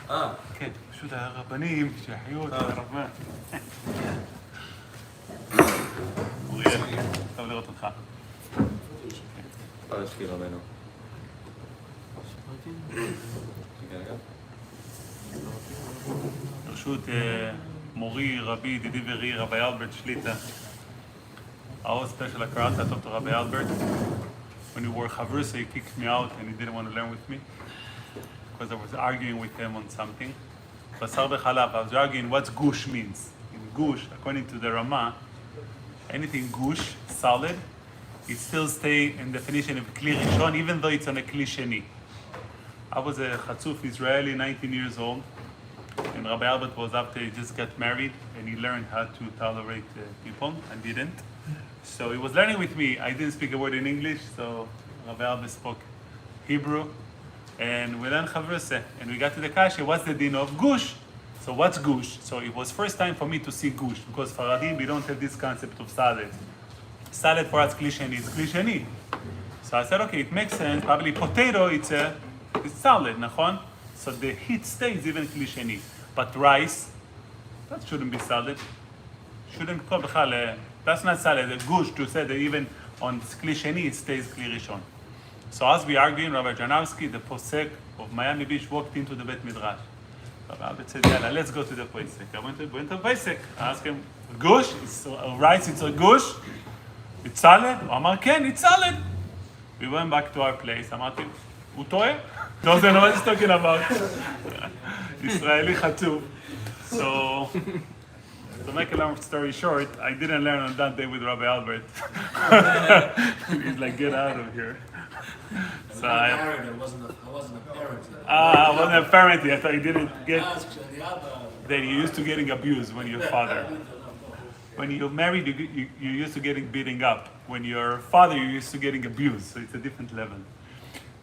כן, פשוט הרבנים, שיחיו את הרבן. אוריאל, טוב לראות אותך. פרשתי רבנו. ברשות מורי, רבי, ידידי וראי, רבי אלברט שליטה. Our special karata talked to Rabbi Albert. When we were Chavrusa, he kicked me out and he didn't want to learn with me because I was arguing with him on something. Basar b'chalav, I was arguing what gush means. In gush, according to the Rama, anything gush, solid, it still stays in definition of kli rishon, even though it's on a kli sheni. I was a chatzuf Israeli, 19 years old, and Rabbi Albert was after he just got married and he learned how to tolerate people. I didn't. So he was learning with me. I didn't speak a word in English, so Rabbi Albert spoke Hebrew. And we learned Chavruse. And we got to the kasha, what's the din of gush? So what's gush? So it was first time for me to see gush, because Faradim, we don't have this concept of salad. Salad for us, klisheni, is klisheni. So I said, okay, it makes sense. Probably potato, it's salad, nachon? So the heat stays even klisheni. But rice, that shouldn't be salad. Shouldn't call b'chal. That's not salad. The gush to say that even on kli sheni it stays kli rishon. So as we arguing, Rabbi Janowski, the posek of Miami Beach, walked into the Bet Midrash. Rabbi Albert said, "Yalla, let's go to the posek." I went to the posek. I asked him, "Gush? It's rice? It's a gush? It's salad?" Amar, "Ken, it's salad." We went back to our place. Amarti, "U toeh? Doesn't know what he's talking about." Israeli chatzuf. So. To make a long story short, I didn't learn on that day with Rabbi Albert. He's like, get out of here. So I wasn't a parent yet. I wasn't a parent yet. I didn't get... Then you're used to getting abused when you're father. When you're married, you're used to getting beating up. When you're father, you're used to getting abused. So it's a different level.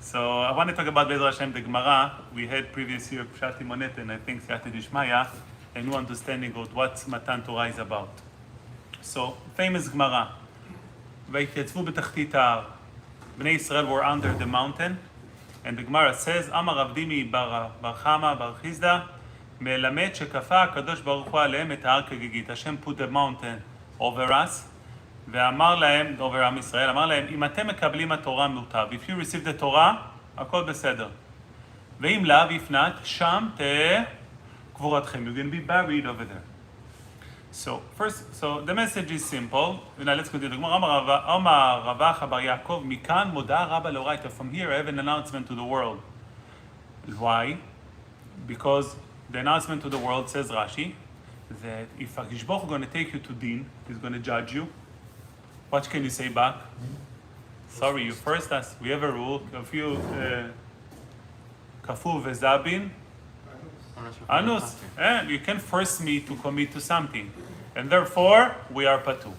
So I want to talk about Be'ezrat Hashem, the Gemara. We had previous year Pshat Monet, and I think Siyata Dishmaya. A new understanding of what Matan Torah is about. So, famous Gemara. Vayityatzvu b'tachtit ha'ar. Bnei Israel were under the mountain, and the Gemara says, Amar Avdimi bar Chama bar Chizda, melamed shekafa HaKadosh Baruch Hu alehem et ha'ar kegigit. Hashem put the mountain over us, ואמר להם, over עם ישראל, אמר להם, אם אתם מקבלים התורה מוטב, if you receive the Torah, הכל בסדר. ואם לאו, if not, שם תהיה you're going to be buried over there. So the message is simple. Now let's continue. From here I have an announcement to the world. Why? Because the announcement to the world, says Rashi, that if HaKadosh Baruch Hu is going to take you to Din, he's going to judge you, what can you say back? Sorry, you first asked. We have a rule. If you Kafu Vezabin, Anus, you can force me to commit to something, and therefore we are patu.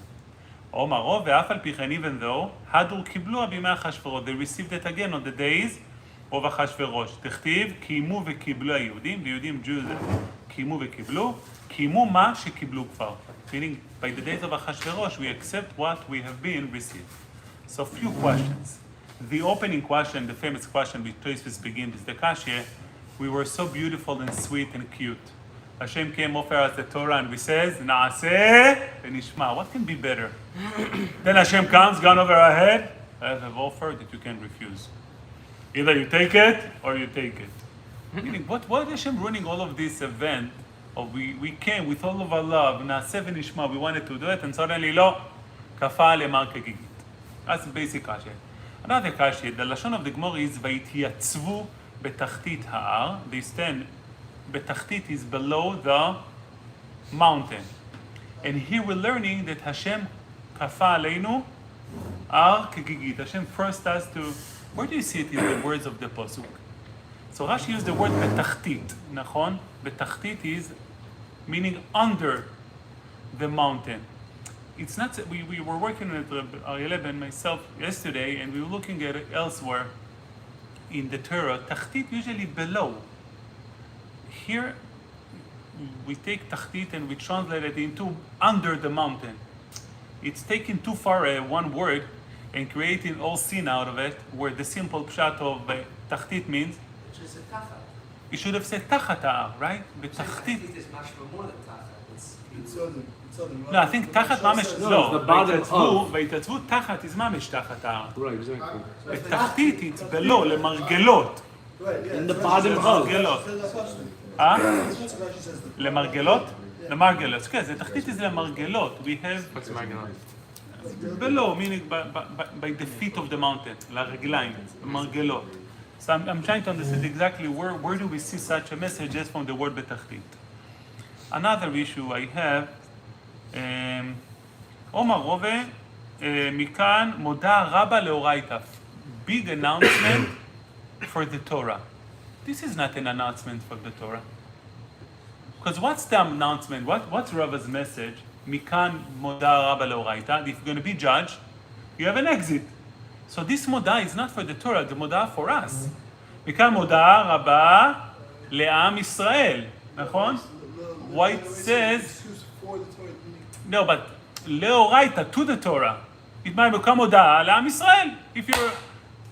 Omaro ve'afal pichen, even though Hadur kiblu abimei Achashverosh, they received it again on the days of Achashverosh. Tichtiv kimu ve'kiblu haYehudim, the Yehudim Jews kimu ve'kiblu, kimu ma shekiblu kfar. Meaning, by the days of Achashverosh, we accept what we have been received. So, few questions. The opening question, the famous question which Tosfos begins, is the kasha. We were so beautiful and sweet and cute. Hashem came offer us the Torah and we says, Naaseh v'nishma. What can be better? Then Hashem comes, gone over our head. I have an offer that you can't refuse. Either you take it or you take it. Meaning, what is Hashem running all of this event of we came with all of our love, Naaseh v'nishma, we wanted to do it, and suddenly, lo, kafa lemar kegigit. That's the basic kasha. Another kasha, the lashon of the Gemara is, vayityatzvu betachtit ha'ar. They stand, betachtit is below the mountain. And here we're learning that Hashem kafa aleinu ar kegigit. Hashem first has to, where do you see it in the words of the Pasuk? So Rashi used the word betachtit, nachon? Betachtit is meaning under the mountain. It's not, we were working with Ariel and myself yesterday, and we were looking at it elsewhere in the Torah. Tachtit usually below. Here, we take tachtit and we translate it into under the mountain. It's taking too far one word and creating all sin out of it, where the simple pshat of tachtit means You should have said תחת ההר, right? בתחתית. Tachtit is much more than tachat. It's No, I think תחת ממש, לא. בהתייצבות תחת is ממש תחת ההר. Right, exactly. בתחתית it's below, למרגלות. In the bottom of. למרגלות. למרגלות? למרגלות, כן, זה תחתית is למרגלות. We have... What's marginal? below, meaning by the feet of the mountain, לרגליים, מרגלות. So I'm trying to understand exactly where do we see such a message just from the word בתחתית. Another issue I have, עומר רובה, מכאן מודע רבה לאורייתא. Big announcement for the Torah. This is not an announcement for the Torah. Because what's the announcement? What's Rava's message? מכאן מודע רבה לאורייתא. If you're going to be judged, you have an exit. So this מודע is not for the Torah, the מודע for us. מכאן מודע רבה לעם ישראל, נכון? Why it says... No, but לאורייתא, to the Torah. It might become מודע לעם ישראל. If you're...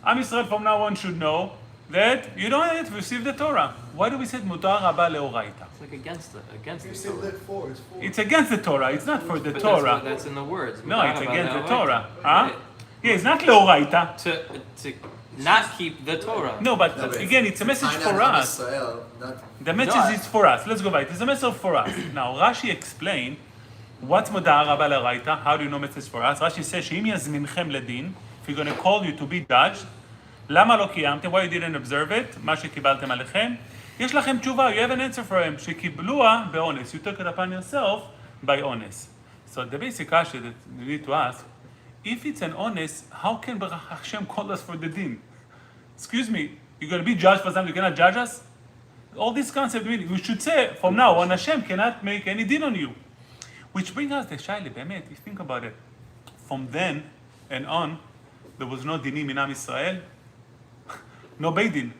עם ישראל from now on should know that you don't have to receive the Torah. Why do we say מודע רבה לאורייתא? It's like against the Torah. It's against the Torah, it's not for the But Torah. that's in the words. No, it's against the Torah. Huh? Right. Yeah, it's not לאורייתא. To not keep the Torah. No, but again, it's a message for us. The message is for us. Let's go back. It's a message for us. Now, Rashi explained what's מודע רבה לאורייתא. How do you know message for us? Rashi says שאם יזמינכם לדין, if you're going to call you to be judged, למה לא קיימתם? Why you didn't observe it? מה שקיבלתם עליכם? יש לכם תשובה, you have an answer for him, שקיבלוה באונס. You took it upon yourself by honest. So the basic question that you need to ask, if it's an honest, how can Hashem call us for the din? Excuse me, you're going to be judged for something, you cannot judge us? All this concept, we should say, from now on, Hashem cannot make any din on you. Which brings us to Shaili, באמת, if you think about it, from then and on, there was no dinim in Am Yisrael, no Beidin.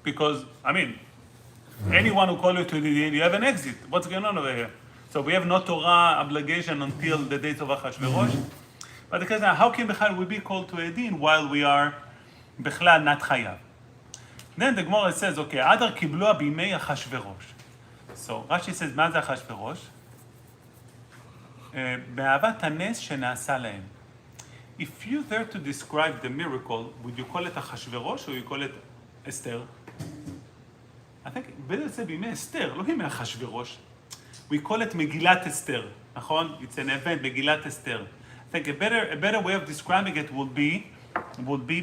Because, I mean, anyone who calls you to the din, you have an exit. What's going on over here? So we have no Torah obligation until the days of Achashverosh. But the question is, how can Bechal we be called to a din while we are Bechlal not Chayav? Then the Gemara says, okay, Adar Kiblua Bimei Achashverosh. So Rashi says, מה זה אחשוורוש? באהבת הנס שנעשה להם. If you're there to describe the miracle, would you call it אחשוורוש or you call it Esther? I think better say בימי אסתר, לא בימי אחשוורוש. We call it מגילת אסתר, נכון? It's an event, מגילת אסתר. I think a better way of describing it would be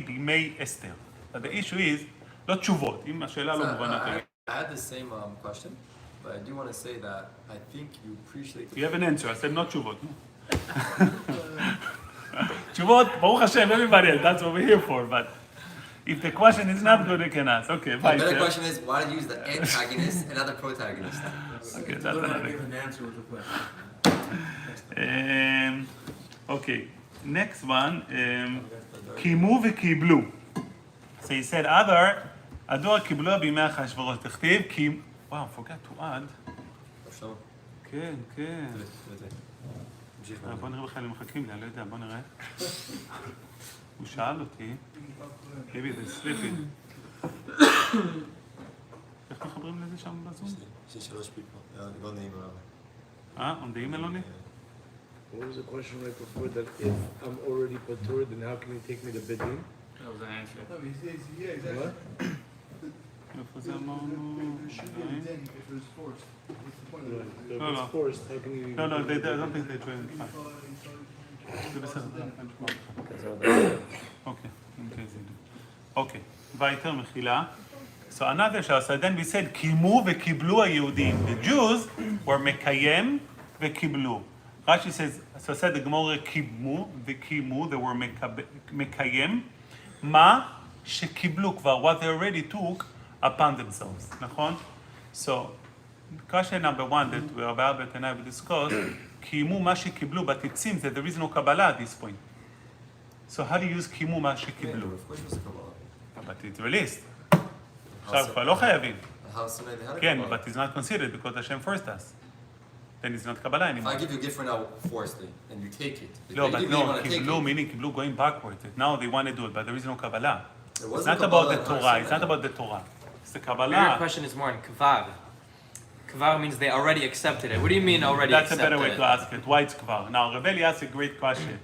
בימי אסתר. But the issue is, לא תשובות, אם השאלה לא מובנת. I had the same question, but I do want to say that I think you appreciate... You have an answer, I said no תשובות. תשובות, ברוך השם, everybody else, that's what we're here for, but if the question is not good, you can ask. Okay, The better question is, why did you use the antagonist and not the protagonist? Okay, that's We're not another. giving an answer with the question. Okay, next one, קיימו וקיבלו. So he said, הדור קיבלו בימי אחשוורוש. תכתיב, וואו, I forgot to add. כן, כן. בוא נראה בכלל אם מחכים לי, אני לא יודע, בוא נראה. הוא שאל אותי, maybe they sleeping. איך מחברים לזה שם בזום? יש 3 people. לא נעים רבה. on the email only? What was the question right before that? If I'm already patur, then how can you take me to Bedin? That was the answer. No, yeah, exactly. What? איפה זה אמרנו? It should be a din if it was forced. What's the point of it? If No, it's no. forced, how can you... No, I don't think they joined. זה בסדר, אני אשמע אותך. Okay, in case they do. Okay, ויתר מחילה. So another shah, so then we said, קיימו וקיבלו היהודים. The Jews were מקיים וקיבלו. Rashi says, so said the Gemara, קיבמו וקיימו, they were מקיים. מה שקיבלו כבר, what they already took upon themselves, נכון? So, question number 1 that Rabbi and I will discuss, קיימו מה שקיבלו, but it seems that there is no Kabbalah at this point. So how do you use קיימו מה שקיבלו? Of course it was a Kabbalah. But it's released. עכשיו כבר לא חייבים. How soon they had a כן, Kabbalah? but it's not considered because Hashem forced us. Then it's not Kabbalah If anymore. I give you a gift right now, forcefully, and you take it. No, you but really no, wanna take קיבלו it. meaning קיבלו going backwards. Now they want to do it, but there is no Kabbalah. There It's was not no about the Kabbalah in Torah. Hashem. It's not about the Torah. the Your Kabbalah. question is more in kvar. Kvar means they already accepted it. What do you mean already That's a accepted better way it? to ask it. Why it's kvar? Now, Rabbi asked a great question.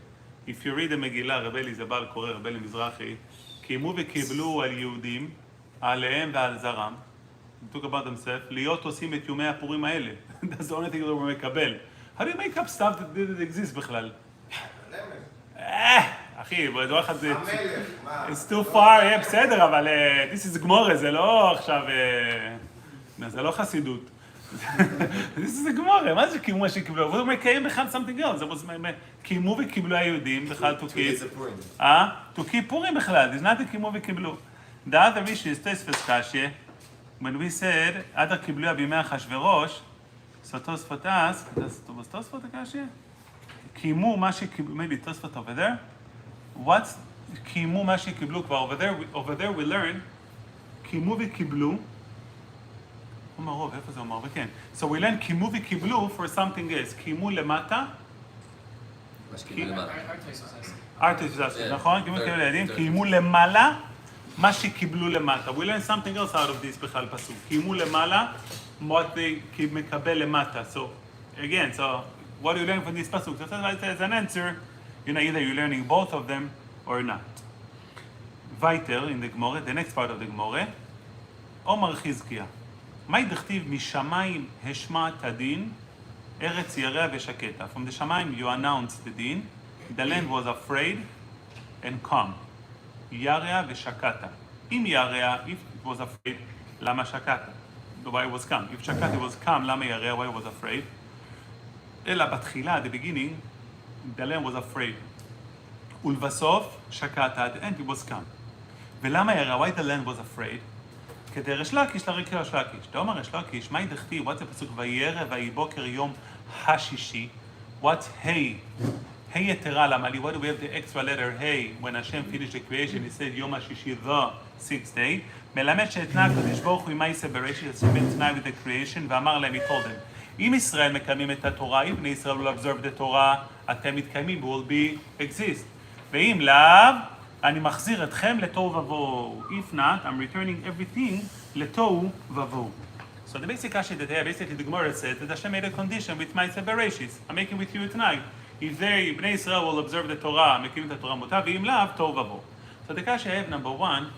If you read the Megillah, Rabbi זה בעל קורא, רבי מזרחי, קיימו וקיבלו על יהודים, עליהם ועל זרם, talk about themselves, להיות עושים את יומי הפורים האלה. That's the only thing that הוא מקבל. How do you make up stuff that didn't exist בכלל? אחי, בדבר אחד זה... It's too far, בסדר, אבל this is גמורה, זה לא עכשיו... זה לא חסידות. This is a גמורה, מה זה קיימו מה שקיבלו? והוא מקיים בכלל something else. זה קיימו וקיבלו היהודים בכלל to keep... to keep פורים בכלל, it's not קיימו וקיבלו. The other issue is תוספות קשיא. When we said, עד קיבלוה בימי אחשוורוש, so תוספות asked, was תוספות הקשיא? קיימו מה שקיבלו, maybe תוספות over there? What's קיימו מה שקיבלו כבר? Over there we learn, קיימו וקיבלו, אומר רוב, איפה זה אומר? וכן. So we learn קיימו וקיבלו for something else. קיימו למטה. מה שקיבלו למעלה. ארטיסטס, נכון? קיימו וקיבלו לידים. קיימו למעלה, מה שקיבלו למטה. We learn something else out of this בכלל פסוק. קיימו למעלה, what they מקבל למטה. So, again, so, what do you learn from this pasuk? So as an answer, either you're learning both of them or not. Weiter in the Gemara, the next part of the Gemara, Omar Chizkiah. מה דכתיב משמיים השמעת הדין, ארץ ירא ושקטה. From the Shamayim you announced the din, the land was afraid and calm. ירא ושקטה. אם ירא, if it was afraid, למה שקטה? Why it was calm? If שקטה was calm, למה ירא? Why it was afraid? אלא בתחילה, at the beginning, the land was afraid. ולבסוף, שקטה, at the end it was calm. ולמה ירא? Why the land was afraid? כדי ריש לקיש לריק ריש לקיש. תאמר ריש לקיש, מה ידכתיב? what's the פסוק? וירא ויהי בוקר יום השישי. what's hey? hey יתרה, למה לי? Why do we have the extra letter hey? When Hashem finished the creation, he said יום השישי, the sixth day. מלמד שהתנה הקדוש ברוך הוא עם מעשה בראשית, Hashem תנאי with the creation, ואמר להם, he told them, אם ישראל מקיימים את התורה, אם בני ישראל will observe the תורה, אתם מתקיימים, will be exist. ואם לאו, אני מחזיר אתכם לתוהו ובוהו. If not, I'm returning everything לתוהו ובוהו. So the basic question that basically the Gemara said that Hashem made a condition with Ma'aseh Bereshit. I'm making with you tonight. If they, בני ישראל will observe the Torah, מקיימים את התורה מותר, ואם לאו, תוהו ובוהו. So the question I have, number one,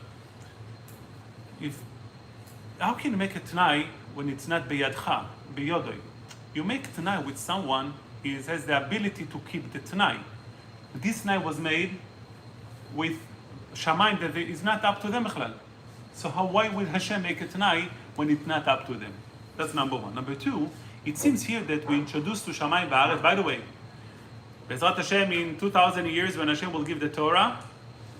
how can you make a tonight when it's not biyadcha, biyodoi? You make tonight with someone who has the ability to keep the tonight. This night was made with shamayim that is not up to them בכלל. So why would Hashem make it tonight when it's not up to them? That's number one. Number two, it seems here that we introduced to shamayim va'aretz. By the way, Bezrat Hashem in 2,000 years when Hashem will give the Torah,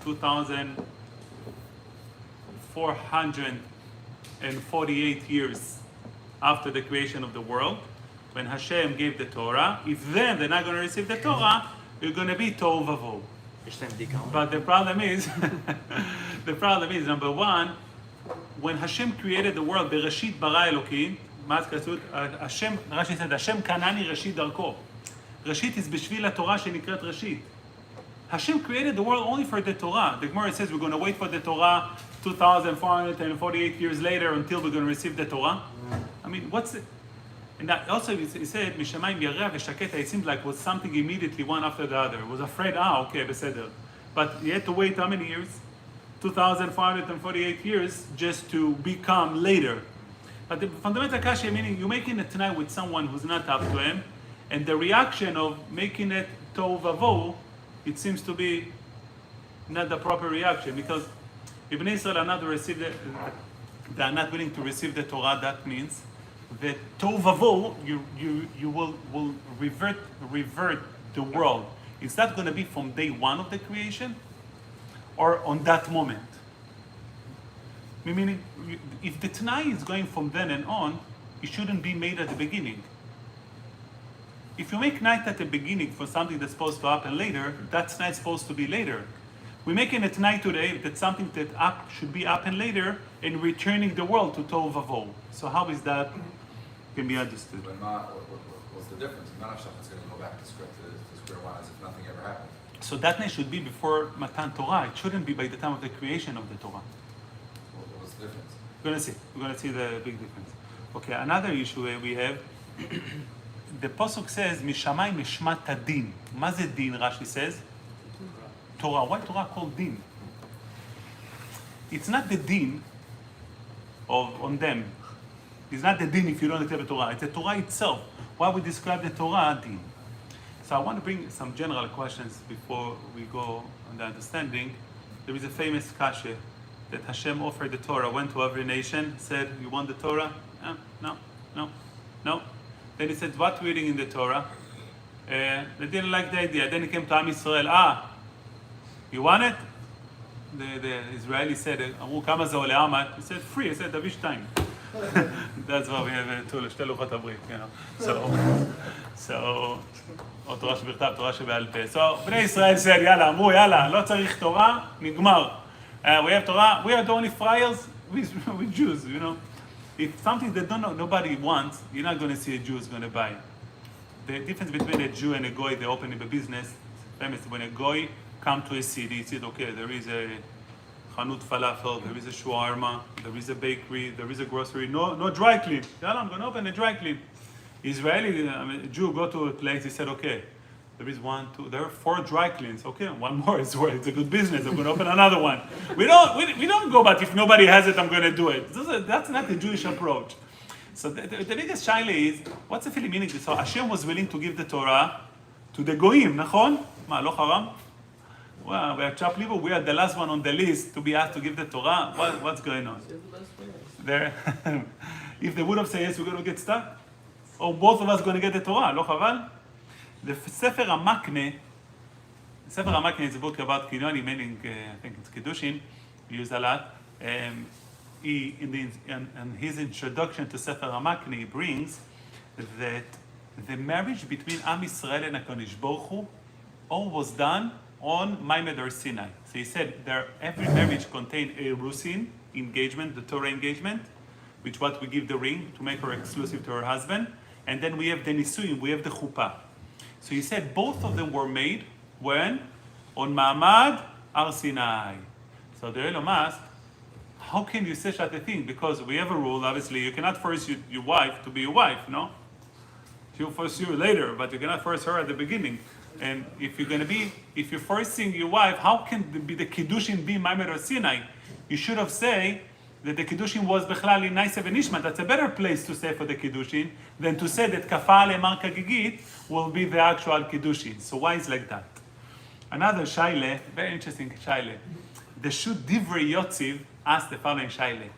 2,448 years after the creation of the world, when Hashem gave the Torah, if then they're not going to receive the Torah, you're going to be tohu vavohu. But the problem is, number one, when Hashem created the world, bereshit bara Elokim, Hashem, Rashi said, Hashem kanani reshit darko. Reshit is b'shvil HaTorah shenikrat reshit. Hashem created the world only for the Torah. The Gemara says we're going to wait for the Torah 2,448 years later until we're going to receive the Torah. I mean, what's it? And that also he said, Mishamayim Yareh v'Shaketa, it seemed like was something immediately one after the other. It was afraid, okay, beseder. But you had to wait how many years? 2,448 years just to become later. But the fundamental kasha, meaning you're making it tonight with someone who's not up to him, and the reaction of making it tohu vavohu, it seems to be not the proper reaction, because if Bnei Israel are not they are not willing to receive the Torah, that means that tohu vavohu, you will revert the world. Is that going to be from day one of the creation, or on that moment? Meaning, if the Tanai is going from then and on, it shouldn't be made at the beginning. If you make night at the beginning for something that's supposed to happen later, that's not supposed to be later. We're making it night today that something that should be happen later and returning the world to tohu vavohu. So how is that can be understood? But what's the difference? Not it's going to go back to square one as if nothing ever happened. So that night should be before Matan Torah. It shouldn't be by the time of the creation of the Torah. What's the difference? We're gonna see the big difference. Okay, another issue we have, the Pasuk says, Mishamai mishmat din. מה זה din, Rashi says? Torah. Why Torah called din? It's not the din on them. It's not the din if you don't accept the Torah. It's the Torah itself. Why we describe the Torah din? So I want to bring some general questions before we go on the understanding. There is a famous kasha that Hashem offered the Torah, went to every nation, said, you want the Torah? No. Then he said, what reading in the Torah? They didn't like the idea. Then he came to Am Yisrael, you want it? The Israeli said, אמרו כמה זה עולה עמד? He said, free. He said, תביא שתיים. That's why we have שתי לוחות הברית, you know. So, או תורה שבכתב, תורה שבעל פה. So, בני ישראל said, יאללה, אמרו, יאללה, לא צריך תורה, נגמר. We have Torah, we are the only friars with Jews, you know. If something that nobody wants, you're not going to see a Jew is going to buy. The difference between a Jew and a goy, they open up a business, famous, when a goy come to a city, he said, okay, there is a chanut falafel, there is a shawarma, there is a bakery, there is a grocery, no dry clean. I'm going to open a dry clean. Israeli, a Jew go to a place, he said, okay, there is there are 4 dry cleans. Okay, one more is where it's a good business. I'm going to open another one. We don't go, but if nobody has it, I'm going to do it. That's not the Jewish approach. So the biggest shaila is, what's the feeling meaning? So Hashem was willing to give the Torah to the goyim, נכון? מה, לא חרם? Well, we are chopped liver. We are the last one on the list to be asked to give the Torah. What's going on? There, if they would have said yes, we're going to get stuck. Or both of us going to get the Torah, לא חבל? The Sefer HaMakne is a book about Kinoni, meaning, I think it's Kiddushin, used a lot. In his introduction to Sefer HaMakne, he brings that the marriage between Am Yisrael and HaKadosh Baruch Hu all was done on Maimed or Sinai. So he said every marriage contained a Rusin engagement, the Torah engagement, which what we give the ring to make her exclusive to her husband. And then we have the Nisuim, we have the Chuppah. So he said both of them were made when? On Ma'amad Ar Sinai. So the Elam asked, how can you say such a thing? Because we have a rule, obviously, you cannot force your wife to be your wife, no? She'll force you later, but you cannot force her at the beginning. And if you're forcing your wife, how can the Kiddushin be Maimed or Sinai? You should have said that the Kiddushin was Bechlal in Naisev and Ishmat. That's a better place to say for the Kiddushin than to say that Kafal Emar Kagigit will be the actual Kiddushin. So why is like that? Another shaile, very interesting shaile. The Shut Divrei Yotziv asked the following shaile.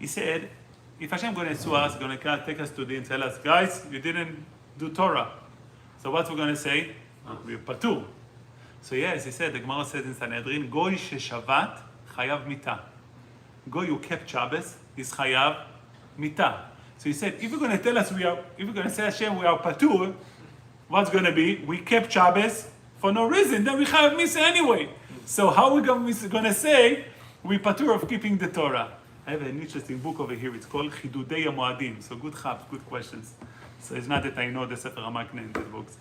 He said, if Hashem going to sue us, going to take us to the and tell us, guys, you didn't do Torah. So what we're going to say? We're patur. So yes, he said, the Gemara says in Sanhedrin, Goy sheshavat chayav mita. Goy who kept Shabbos is chayav mita. So he said, if you're going to tell us if you're going to say Hashem we are patur, what's going to be? We kept Shabbos for no reason, then we chayav misa anyway. So how are we going to say we patur of keeping the Torah? I have an interesting book over here. It's called Chidudei HaMoadim. So good questions. So it's not that I know the Sefer HaMakne in the books.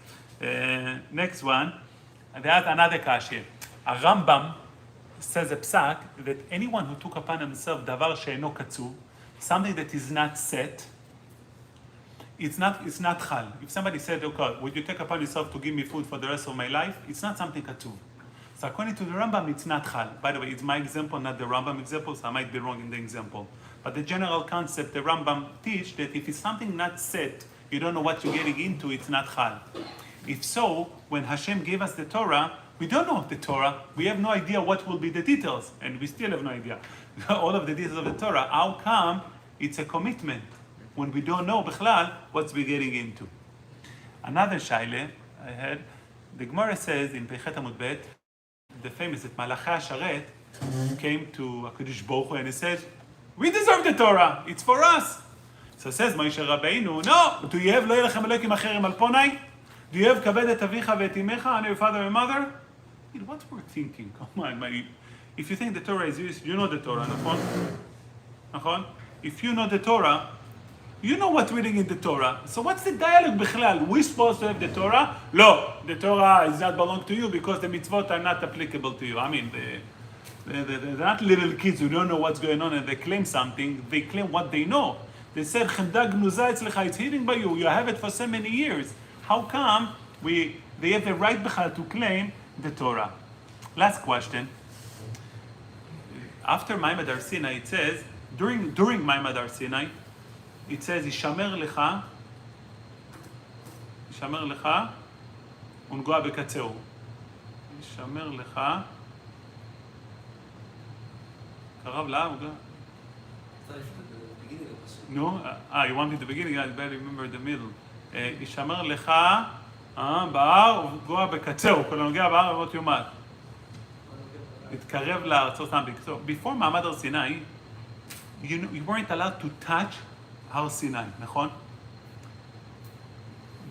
Next one, there's another kasha. A Rambam says a psak that anyone who took upon himself davar she'eno katsuv, something that is not set, it's not chal. If somebody said, okay, would you take upon yourself to give me food for the rest of my life? It's not something katsuv. So according to the Rambam, it's not chal. By the way, it's my example, not the Rambam example, so I might be wrong in the example. But the general concept, the Rambam teach that if it's something not set, you don't know what you're getting into, it's not chal. If so, when Hashem gave us the Torah, we don't know the Torah. We have no idea what will be the details, and we still have no idea. All of the details of the Torah. How come it's a commitment when we don't know Bechlal what we're getting into? Another shaile I had, the Gemara says in Peichet Amud Bet, the famous that Malachai Sharet came to HaKadosh Baruch Hu and he said, we deserve the Torah, it's for us. So says Moshe Rabbeinu, no, do you have Lo Yelachem Elokim Acherim Al Ponai? Do you have Kaved et Avicha ve'et Imecha, honor your father and mother? What we're thinking? Come on, if you think the Torah is used, you know the Torah, נכון? If you know the Torah, you know what's reading in the Torah. So what's the dialogue Bechlal? We're supposed to have the Torah? No, the Torah is not belong to you because the mitzvot are not applicable to you. I mean, They're not little kids who don't know what's going on and they claim something. They claim what they know. They said, "Chemda gnuza etzlecha," it's hidden by you. You have it for so many years. How come they have the right to claim the Torah? Last question. After Maimad Har Sinai, it says, during Maimad Har Sinai, it says, "Yishamer lecha ונגוע בקצהו." ישמר לך, קרב לעם, no? You want me the beginning? I better remember the middle. ישמר לך בהר ונגוע בקצהו, כל הנוגע בהר אבות יומת. התקרב לארצות העם. So before מעמד הר סיני, you weren't allowed to touch הר סיני, נכון?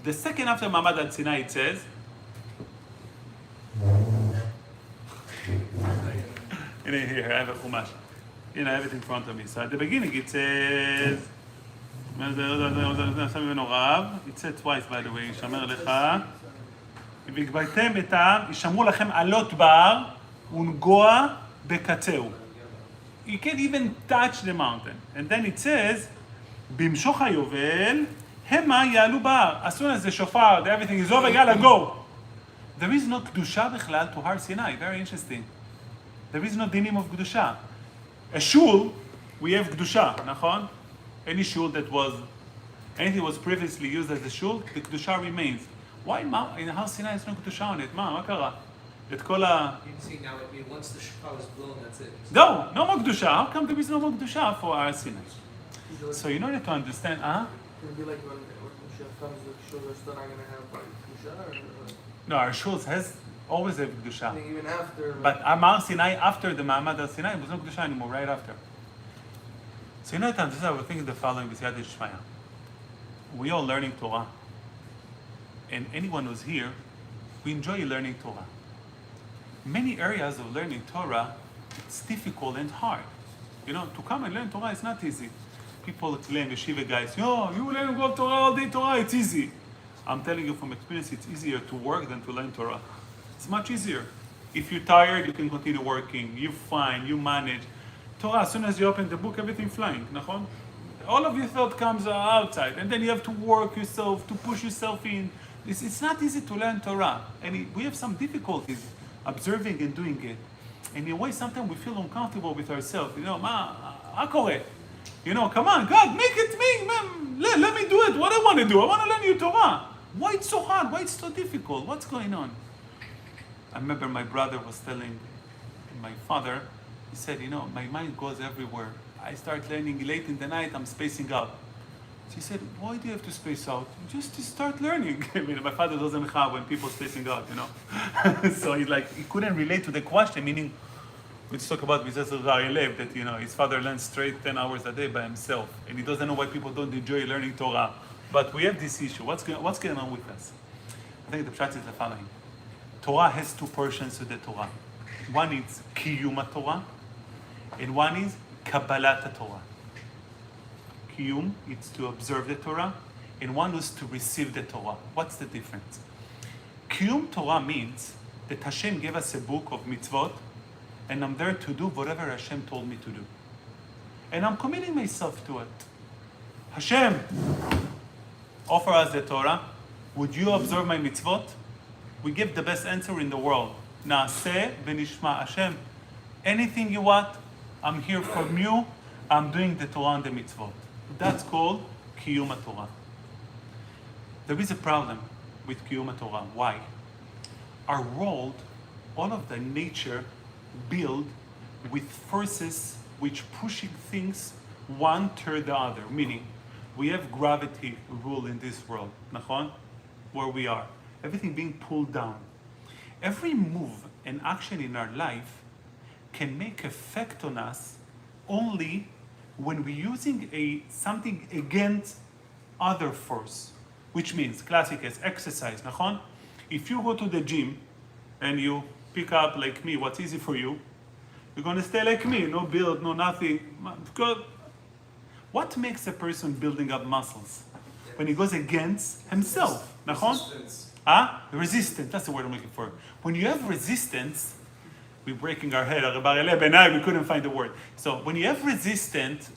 The second after מעמד הר סיני it says, here, I have a chumash. I have it in front of me. So at the beginning it says, it said twice by the way, ישמר לך, והגבלתם את העם, ישמרו לכם עלות בהר, ונגוע בקצהו. You can't even touch the mountain. And then it says, במשוך היובל, המה יעלו בהר. As soon as the shofar, everything is over, yalla, go. There is no קדושה בכלל to Har Sinai. Very interesting. There is no dinim of Kedusha. A shul, we have Kedusha, נכון? Any shul that anything was previously used as a shul, the Kedusha remains. Why in Har Sinai there's no Kedusha on it? מה קרה? את כל ה... You see now, once the shofar was blown, that's it. No more Kedusha. How come there is no more Kedusha for Har Sinai? So you need to understand, It'll be like when Mashiach comes, the shul are still not going to have Kedusha? No, our shuls always have Kedusha. Even after... But Har Sinai, after the Ma'amad Har Sinai, was no Kedusha anymore, right after. So you know what I'm saying? We're thinking the following with Yad Shmaya. We all learning Torah. And anyone who's here, we enjoy learning Torah. Many areas of learning Torah, it's difficult and hard. To come and learn Torah is not easy. People claim, yeshiva guys, you learn Torah all day, Torah, it's easy. I'm telling you from experience, it's easier to work than to learn Torah. It's much easier. If you're tired, you can continue working. You're fine, you manage. Torah, as soon as you open the book, everything flying. נכון? All of your thought comes outside. And then you have to work yourself, to push yourself in. It's not easy to learn Torah. And we have some difficulties observing and doing it. And in a way, sometimes we feel uncomfortable with ourselves. מה קורה? Come on, God, make it me. Let me do it. What I want to do. I want to learn your Torah. Why it's so hard? Why it's so difficult? What's going on? I remember my brother was telling my father, he said, my mind goes everywhere. I start learning late in the night, I'm spacing out. So he said, why do you have to space out? Just to start learning. My father doesn't have when people spacing out, So he couldn't relate to the question, meaning, we just talk about Ariel that, his father learns straight 10 hours a day by himself. And he doesn't know why people don't enjoy learning Torah. But we have this issue. What's going on with us? I think the pshat is the following. Torah has two portions to the Torah. One is Kiyum Torah, and one is Kabbalat Torah. Kiyum, it's to observe the Torah, and one is to receive the Torah. What's the difference? Kiyum Torah means that Hashem gave us a book of mitzvot, and I'm there to do whatever Hashem told me to do. And I'm committing myself to it. Hashem, offer us the Torah. Would you observe my mitzvot? We give the best answer in the world. Naaseh v'nishma. Hashem, anything you want, I'm here from you. I'm doing the Torah and the mitzvot. That's called Kiyum Torah. There is a problem with Kiyum Torah. Why? Our world, all of the nature, build with forces which pushing things one toward the other. Meaning, we have gravity rule in this world, nachon, where we are. Everything being pulled down. Every move and action in our life can make effect on us only when we're using something against other force, which means classic as exercise, nachon? If you go to the gym and you pick up like me, what's easy for you? You're going to stay like me, no build, no nothing. Because what makes a person building up muscles? When he goes against himself, nachon? Resistance, that's the word I'm looking for. When you have resistance, we're breaking our head. We couldn't find the word. So when you have resistance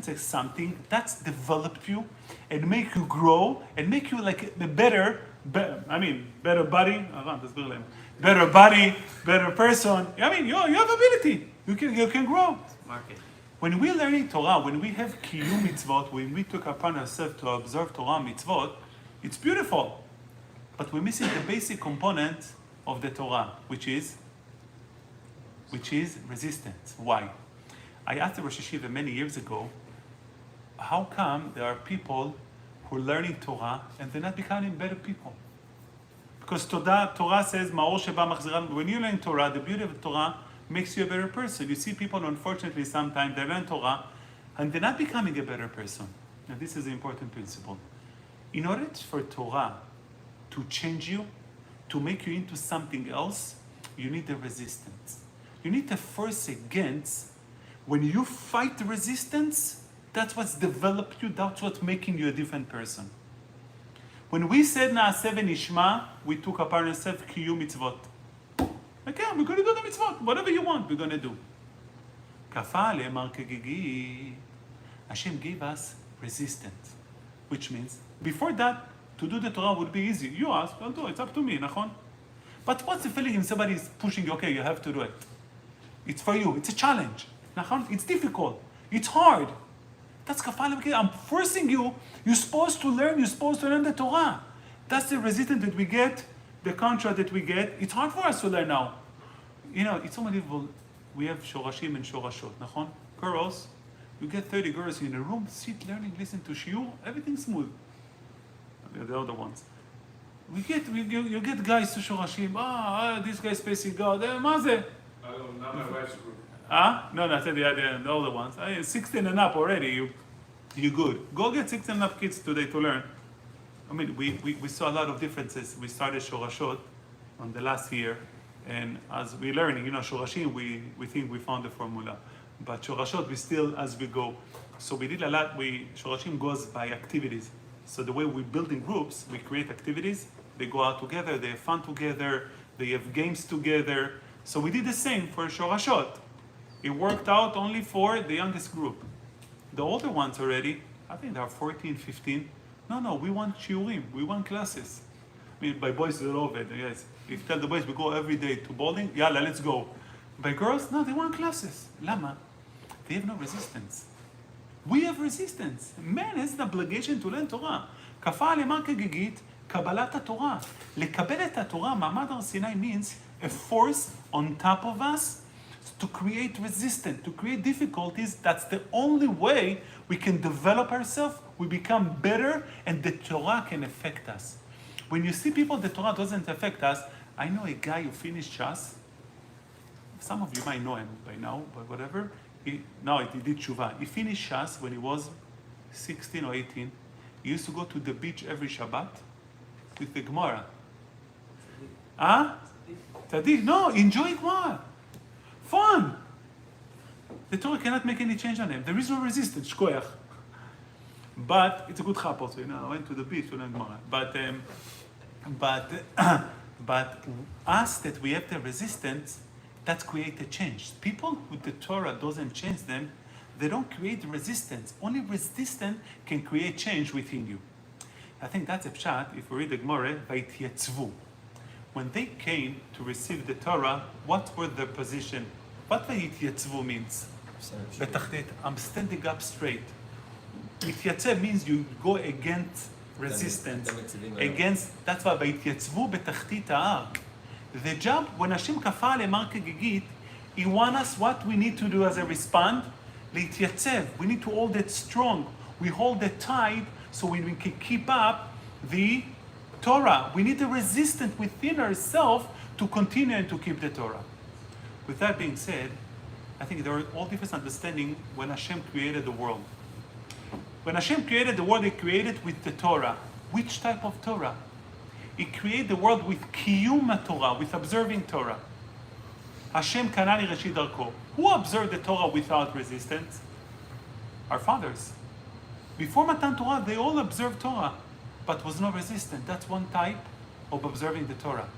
to something, that's developed you and make you grow and make you like a better body, better person. I mean, you have ability. You can grow. When we're learning Torah, when we have kiyum mitzvot, when we took upon ourselves to observe Torah mitzvot, it's beautiful. But we're missing the basic component of the Torah, which is resistance. Why? I asked the Rosh Hashiva many years ago, how come there are people who are learning Torah and they're not becoming better people? Because Torah says, Ma'or sheba machziran. When you learn Torah, the beauty of Torah makes you a better person. You see people, unfortunately, sometimes they learn Torah and they're not becoming a better person. Now, this is an important principle. In order for Torah to change you, to make you into something else, you need the resistance. You need to force against. When you fight the resistance, that's what's developed you, that's what's making you a different person. When we said Na'aseh v'nishma, we took upon ourselves kiyum mitzvot. Okay, we're going to do the mitzvot. Whatever you want, we're going to do. Kafa le'emar kegigi. Hashem gave us resistance. Which means, before that, to do the Torah would be easy. You ask, I'll do it. It's up to me, nachon? But what's the feeling if somebody is pushing you, okay, you have to do it? It's for you. It's a challenge. Nachon? It's difficult. It's hard. That's kafal. I'm forcing you. You're supposed to learn. You're supposed to learn the Torah. That's the resistance that we get, the contrast that we get. It's hard for us to learn now. You know, it's unbelievable. We have shorashim and shorashot. Nachon? Girls, you get 30 girls in a room, sit learning, listen to shiur, everything's smooth. The other ones. You get guys to shorashim. This guy's facing God. מה זה? Not my wife's group. No, I said the older ones. 16 and up already, you're good. Go get 16 and up kids today to learn. I mean, we saw a lot of differences. We started Shorashot on the last year, and as we're learning, Shorashim, we think we found the formula. But Shorashot, we still, as we go. So we did a lot. Shorashim goes by activities. So the way we build in groups, we create activities. They go out together, they have fun together, they have games together. So we did the same for Shorashot. It worked out only for the youngest group. The older ones already, I think they are 14, 15. No, we want shiurim, we want classes. I mean, by boys, they love it, yes. If you tell the boys, we go every day to bowling, yalla, let's go. By girls, no, they want classes. Lama? They have no resistance. We have resistance. Man has an obligation to learn Torah. כפה עלימה כגיגית, קבלת התורה. לקבל את התורה, מעמד הר סיני means a force on top of us to create resistance, to create difficulties. That's the only way we can develop ourselves, we become better, and the Torah can affect us. When you see people, the Torah doesn't affect us. I know a guy who finished Shas. Some of you might know him by now, but whatever. He did tshuva. He finished Shas when he was 16 or 18. He used to go to the beach every Shabbat with the Gemara. Tzaddik? No, enjoy Gemara. Fun. The Torah cannot make any change on him. There is no resistance, shkoyach. But it's a good couple, so I went to the beach to learn Gemara. But us that we have the resistance, that creates a change. People with the Torah doesn't change them, they don't create resistance. Only resistance can create change within you. I think that's a pshat, if we read the Gemara, Vayityatzvu. When they came to receive the Torah, what were their position? What Vayityatzvu means? Betachtit, I'm standing up straight. Mityatzev means you go against resistance. That's why Vayityatzvu betachtit ha'ar. The job, when Hashem kafa lemar kegigit, He wants us, what we need to do as a respond? להתייצב. We need to hold it strong. We hold it tight so we can keep up the Torah. We need the resistance within ourselves to continue and to keep the Torah. With that being said, I think there are all different understanding when Hashem created the world. When Hashem created the world, He created with the Torah. Which type of Torah? He created the world with Kiyum Torah, with observing Torah. Hashem kanani reshit darko. Who observed the Torah without resistance? Our fathers. Before Matan Torah, they all observed Torah, but was no resistance. That's one type of observing the Torah.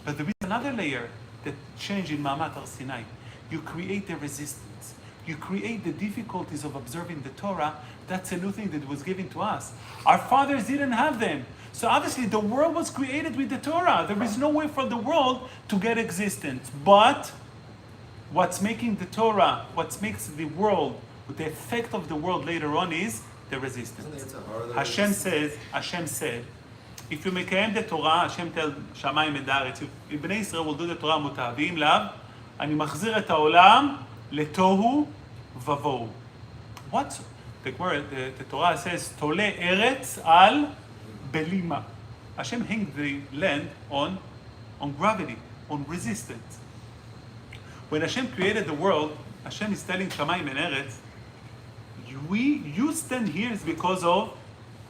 But there is another layer. the change in Ma'amat Har Sinai. You create the resistance. You create the difficulties of observing the Torah. That's a new thing that was given to us. Our fathers didn't have them. So obviously the world was created with the Torah. There is no way for the world to get existence. But what's making the Torah, what makes the world, the effect of the world later on is the resistance. Hashem said, if you מקיים the Torah, Hashem tell שמיים ודארץ, if בני ישראל will do the Torah מותר, ואם לאו, אני מחזיר את העולם לתוהו ובוהו. What? The Torah says, תולה ארץ על בלימה. Hashem hang the land on gravity, on resistance. When Hashem created the world, Hashem is telling Shamayim and Eretz, you stand here is because of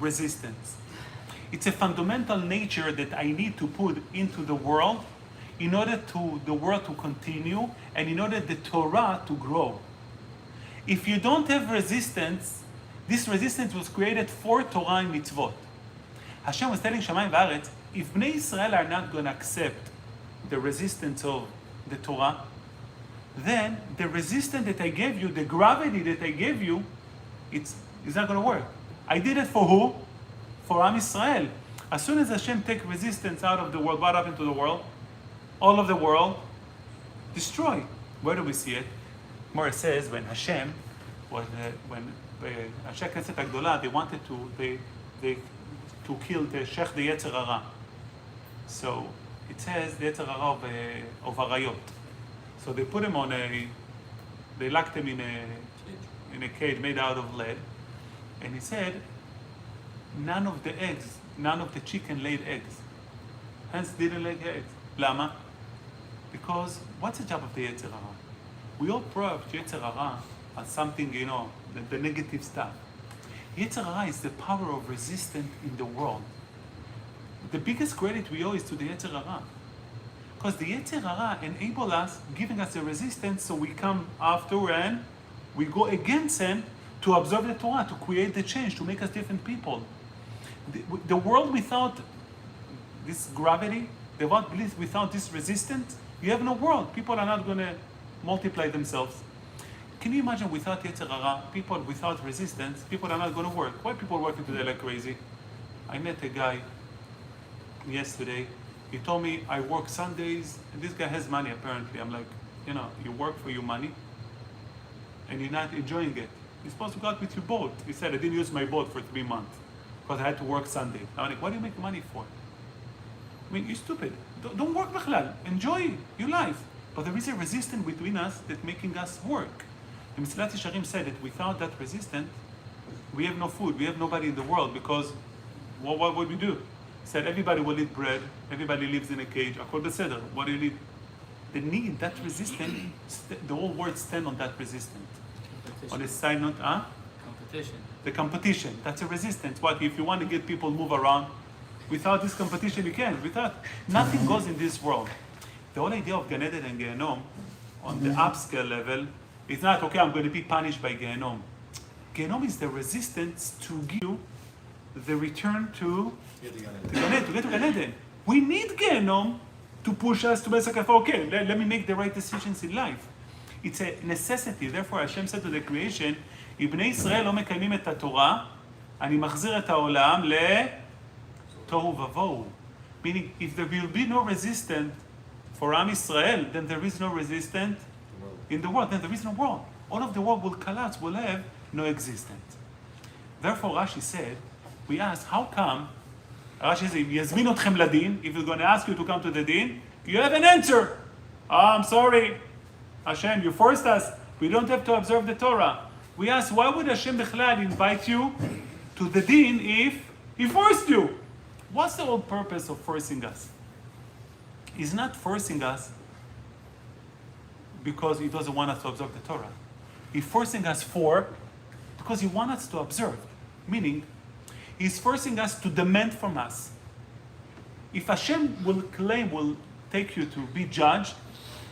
resistance. It's a fundamental nature that I need to put into the world in order to the world to continue and in order the Torah to grow. If you don't have resistance, this resistance was created for Torah and mitzvot. Hashem was telling Shamayim v'aretz, if Bnei Israel are not going to accept the resistance of the Torah, then the resistance that I gave you, the gravity that I gave you, it's not going to work. I did it for who? For Am Yisrael. As soon as Hashem take resistance out of the world, what happened to the world? All of the world destroyed. Where do we see it? Gemara says when Hashem was when Anshe Knesset Agdola, they wanted to kill the Sheikh the Yetzer Hara. So it says the Yetzer Hara of Arayot. So they put him they locked him in a cage made out of lead, and he said, none of the chicken laid eggs. Hence didn't lay eggs. Lama? Because what's the job of the Yetzer Hara? We all approach Yetzer Hara as something, the negative stuff. Yetzer Hara is the power of resistance in the world. The biggest credit we owe is to the Yetzer Hara. Because the Yetzer Hara enable us, giving us a resistance, so we come after and we go against him to observe the Torah, to create the change, to make us different people. The world without this gravity, the world without this resistance, you have no world. People are not going to multiply themselves. Can you imagine without Yetzer Hara, people without resistance, people are not going to work? Why are people working today like crazy? I met a guy yesterday. He told me, I work Sundays, and this guy has money apparently. I'm like, you work for your money, and you're not enjoying it. You're supposed to go out with your boat. He said, I didn't use my boat for 3 months, because I had to work Sunday. I'm like, what do you make money for? I mean, you're stupid. Don't work machlal. Enjoy your life. But there is a resistance between us that's making us work. The Mesilat Yesharim said that without that resistance, we have no food, we have nobody in the world, because what would we do? He said everybody will eat bread, everybody lives in a cage. Akol beseder, what do you need? The need, that resistance, the whole world stand on that resistance. On the side note, Competition. the competition, that's a resistance. What if you want to get people move around? Without this competition, you can't. Nothing goes in this world. The whole idea of Gan Eden and Gehenom, on the upscale level, is not, okay, I'm going to be punished by Gehenom. Gehenom is the resistance to give you the return to get to Gan Eden. We need Gehenom to push us to be like, okay, let me make the right decisions in life. It's a necessity. Therefore, Hashem said to the creation, אם בני ישראל לא מקיימים את התורה, אני מחזיר את העולם לתוהו ובוהו. Meaning, if there will be no resistance for Am Yisrael, then there is no resistance in the world. Then there is no world. All of the world will collapse, will have no existence. Therefore, Rashi said, we asked, how come? Rashi said, יזמין אתכם לדין, if he's going to ask you to come to the din, you have an answer. Oh, I'm sorry, Hashem, you forced us. We don't have to observe the Torah. We asked, why would Hashem Bechlal invite you to the din if he forced you? What's the whole purpose of forcing us? He's not forcing us because he doesn't want us to observe the Torah. He's forcing us because he wants us to observe. Meaning, he's forcing us to demand from us. If Hashem will take you to be judged,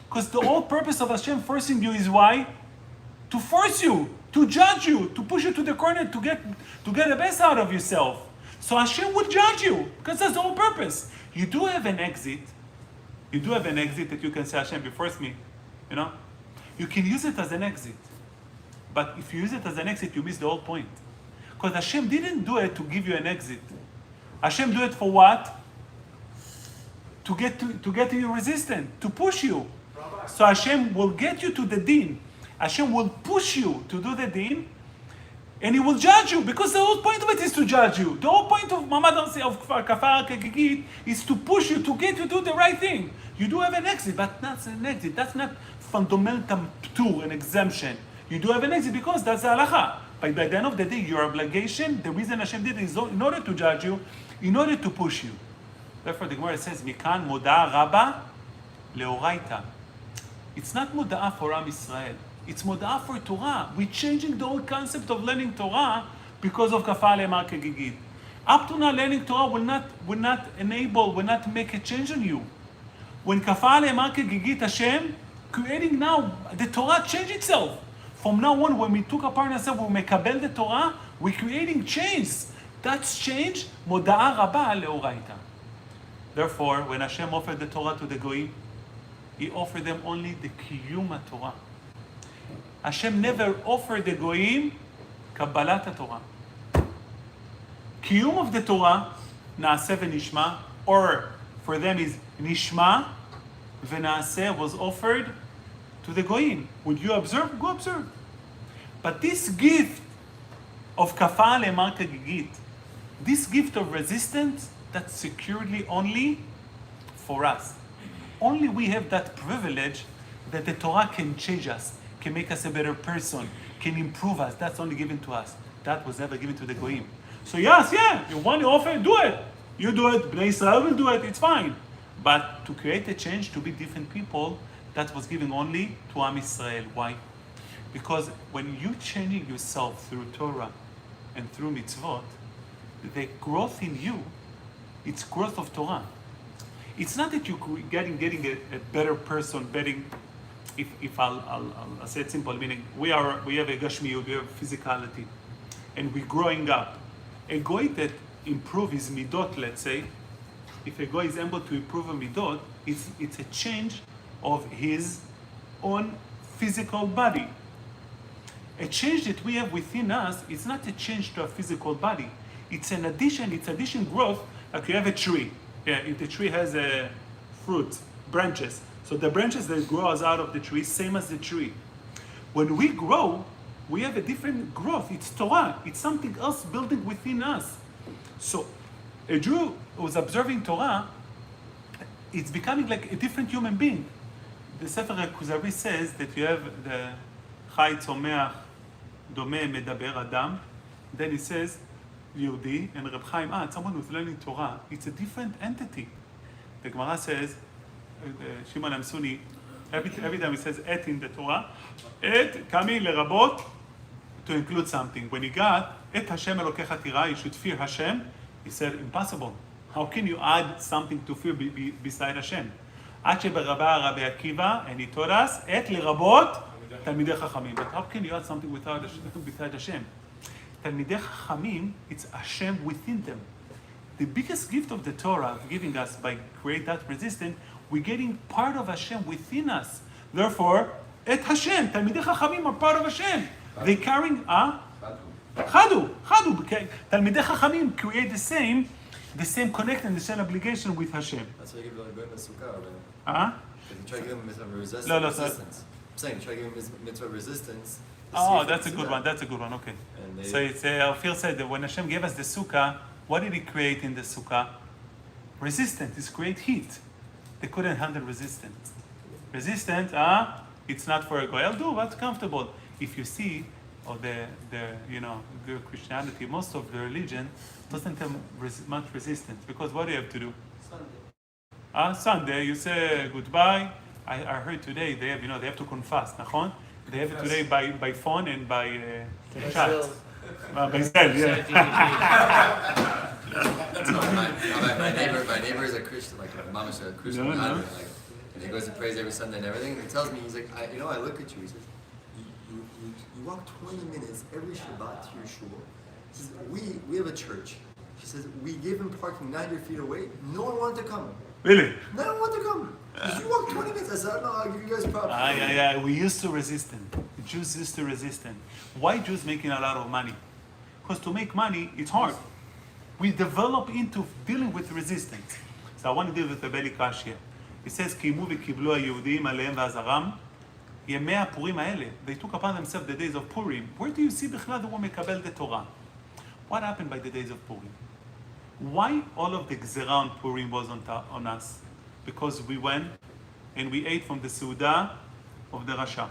because the whole purpose of Hashem forcing you is why? To force you, to judge you, to push you to the corner, to get the best out of yourself. So Hashem would judge you, because that's the whole purpose. You do have an exit, You do have an exit that you can say, Hashem, you forced me. You know? You can use it as an exit. But if you use it as an exit, you miss the whole point. Because Hashem didn't do it to give you an exit. Hashem do it for what? To get you resistant, to push you. So Hashem will get you to the din. Hashem will push you to do the din, and He will judge you, because the whole point of it is to judge you. The whole point of Mamad of Kafara Kegigit is to push you, to get you to do the right thing. You do have an exit, but that's an exit. That's not fundamental ptur, an exemption. You do have an exit because that's the halacha. But by the end of the day, your obligation, the reason Hashem did it is in order to judge you, in order to push you. Therefore, the Gemara says, Mikan moda'a rabba leoraita. It's not moda'a for Am Yisrael. It's moda'a for Torah. We're changing the whole concept of learning Torah because of kafar le'emar kegigit. Up to now, learning Torah will not make a change on you. When kafar le'emar kegigit, Hashem creating now, the Torah changed itself. From now on, when we took upon ourselves, we mekabel the Torah, we're creating change. That's change, moda'a rabba leoraita. Therefore, when Hashem offered the Torah to the Goyim, He offered them only the Kiyum Torah. Hashem never offered the Goyim Kabbalat Torah. Kiyum of the Torah, Naaseh v'nishma, or for them is Nishma v'naaseh, was offered to the Goyim. Would you observe? Go observe. But this gift of Kafar le'emar kegigit, this gift of resistance, that's securely only for us. Only we have that privilege that the Torah can change us, can make us a better person, can improve us. That's only given to us. That was never given to the Goyim. So yes, you want to offer, do it. You do it, Bnei Israel will do it, it's fine. But to create a change, to be different people, that was given only to Am Yisrael. Why? Because when you're changing yourself through Torah and through mitzvot, the growth in you, it's growth of Torah. It's not that you're getting a better person, if I'll say it simple, meaning we have a gashmiyut, we have physicality, and we're growing up. A goy that improves his midot, let's say, if a goy is able to improve a midot, it's a change of his own physical body. A change that we have within us is not a change to a physical body. It's an addition, growth. Like you have a tree. If the tree has a fruit, branches. So the branches that grow out of the tree, same as the tree. When we grow, we have a different growth. It's Torah. It's something else building within us. So a Jew who's observing Torah, it's becoming like a different human being. The Sefer HaKuzari says that you have the Chai Tzomeach Domeh Medaber Adam. Then he says, Yehudi and Reb Chaim, someone who's learning Torah, it's a different entity. The Gemara says, Shimon Amsuni, every time he says et in the Torah, et kami lerabot, to include something. When he got et Hashem Elokecha Tira, you should fear Hashem, he said, impossible. How can you add something to fear beside Hashem? Ad sheberaba Rabbi Akiva, and he taught us, et lerabot Talmidei Chachamim. But how can you add something beside Hashem? Talmidei Chachamim, it's Hashem within them. The biggest gift of the Torah giving us by create that resistance, we're getting part of Hashem within us. Therefore, et Hashem, Talmidei Chachamim are part of Hashem. They carrying Chadu. Talmidei Chachamim create the same connect and the same obligation with Hashem. That's why you give them a sukkah, you try to give them mitzvah resistance. I'm saying, try to give them mitzvah resistance. Oh, that's a good one. Okay. So it's Ophir said that when Hashem gave us the sukkah, what did He create in the sukkah? Resistance. It's create heat. They couldn't handle resistance. Resistance, it's not for a goy. I'll do what's comfortable. If you see, the Christianity, most of the religion doesn't have much resistance, because what do you have to do? Sunday, you say goodbye. I heard today they have to confess. Nachon? They have it today by phone and by chat. By cell, yeah. My neighbor is a Christian, like a mamash, a Christian. And he goes to praise every Sunday and everything. And he tells me, he's like, I look at you. He says, you walk 20 minutes every Shabbat to your shul. He says, we have a church. He says, we gave him parking 900 feet away. No one wanted to come. Really? No one wanted to come. Because you walk 20 minutes. I said, no, I'll give you guys props. Yeah. We used to resist him. The Jews used to resist him. Why Jews making a lot of money? Because to make money, it's hard. We develop into dealing with resistance. So I want to deal with the Beli Kashya. It says, קיימו וקיבלו היהודים עליהם ועזרם. ימי הפורים האלה. They took upon themselves the days of Purim. Where do you see בכלל הוא מקבל the Torah? What happened by the days of Purim? Why all of the gzera on Purim was on us? Because we went and we ate from the Suda of the Rasha.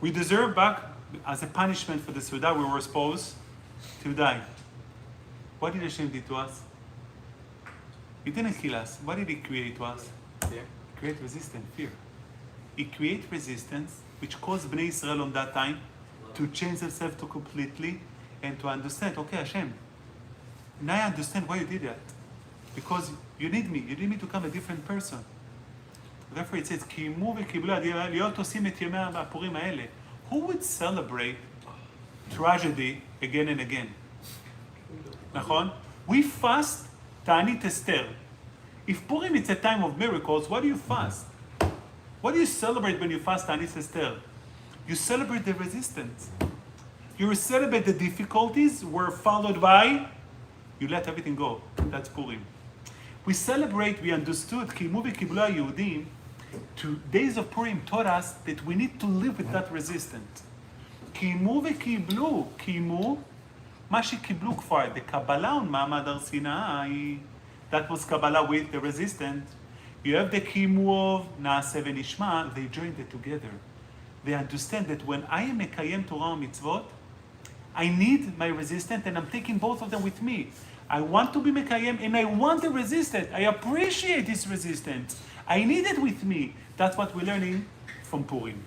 We deserve back, as a punishment for the Suda, we were supposed to die. What did Hashem do to us? He didn't kill us. What did he create to us? Fear. Create resistance, fear. He create resistance, which caused Bnei Israel on that time to change themselves to completely and to understand, okay, Hashem, now I understand why you did that. Because you need me. You need me to become a different person. Therefore it says, קיימו וקיבלו להיות עושים את ימי הפורים האלה. Who would celebrate tragedy again and again? נכון? We fast תענית אסתר. If Purim is a time of miracles, what do you fast? What do you celebrate when you fast תענית אסתר? You celebrate the resistance. You celebrate the difficulties were followed by, you let everything go. That's Purim. We celebrate, we understood, קיימו וקיבלו היהודים, to days of Purim taught us that we need to live with that resistance. קיימו וקיבלו, קיימו, מה שקיבלו כבר, the Kabbalah on מעמד הר סיני, that was Kabbalah with the resistance. You have the קיימו of נעשה ונשמע, they joined it together. They understand that when I am מקיים תורה ומצוות, I need my resistance and I'm taking both of them with me. I want to be Mekayem and I want the resistance. I appreciate this resistance. I need it with me. That's what we're learning from Purim.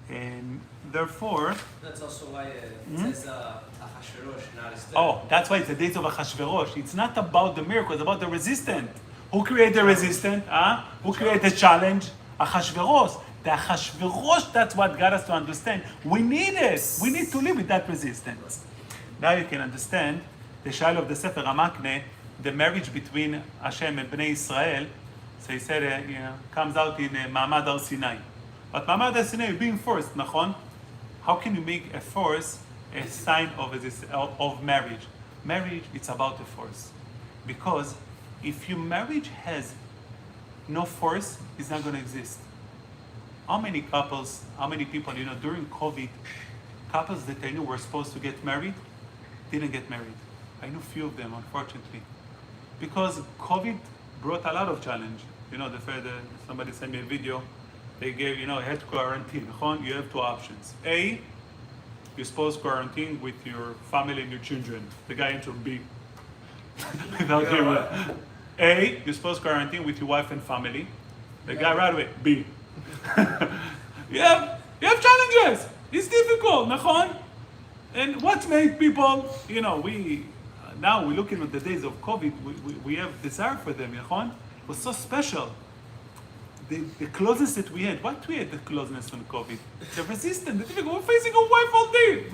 And therefore... That's also why it says Achashverosh, not Esther. Oh, that's why it's the days of Achashverosh. It's not about the miracle, it's about the resistance. Who created the resistance? Who created the challenge? Achashverosh. The Achashverosh, that's what got us to understand. We need it. We need to live with that resistance. Now you can understand the Shail of the Sefer HaMakne, the marriage between Hashem and Bnei Israel. So he said, comes out in Ma'amad Har Sinai. But Ma'amad Har Sinai is being forced, nachon? How can you make a force a sign of marriage? Marriage, it's about the force. Because if your marriage has no force, it's not going to exist. How many couples, how many people, during COVID, couples that I knew were supposed to get married, didn't get married. I knew few of them, unfortunately. Because COVID brought a lot of challenge. Somebody sent me a video, they gave, head quarantine. You have two options. A, you're supposed to quarantine with your family and your children. The guy answered B. Without camera. A, you're supposed to quarantine with your wife and family. The guy right away, B. you have challenges. It's difficult, nachon? And what made people, now we're looking at the days of COVID, we have desire for them, nachon? It was so special. The closeness that we had, what we had the closeness on COVID? The resistance, the difficult, we're facing a wife all day.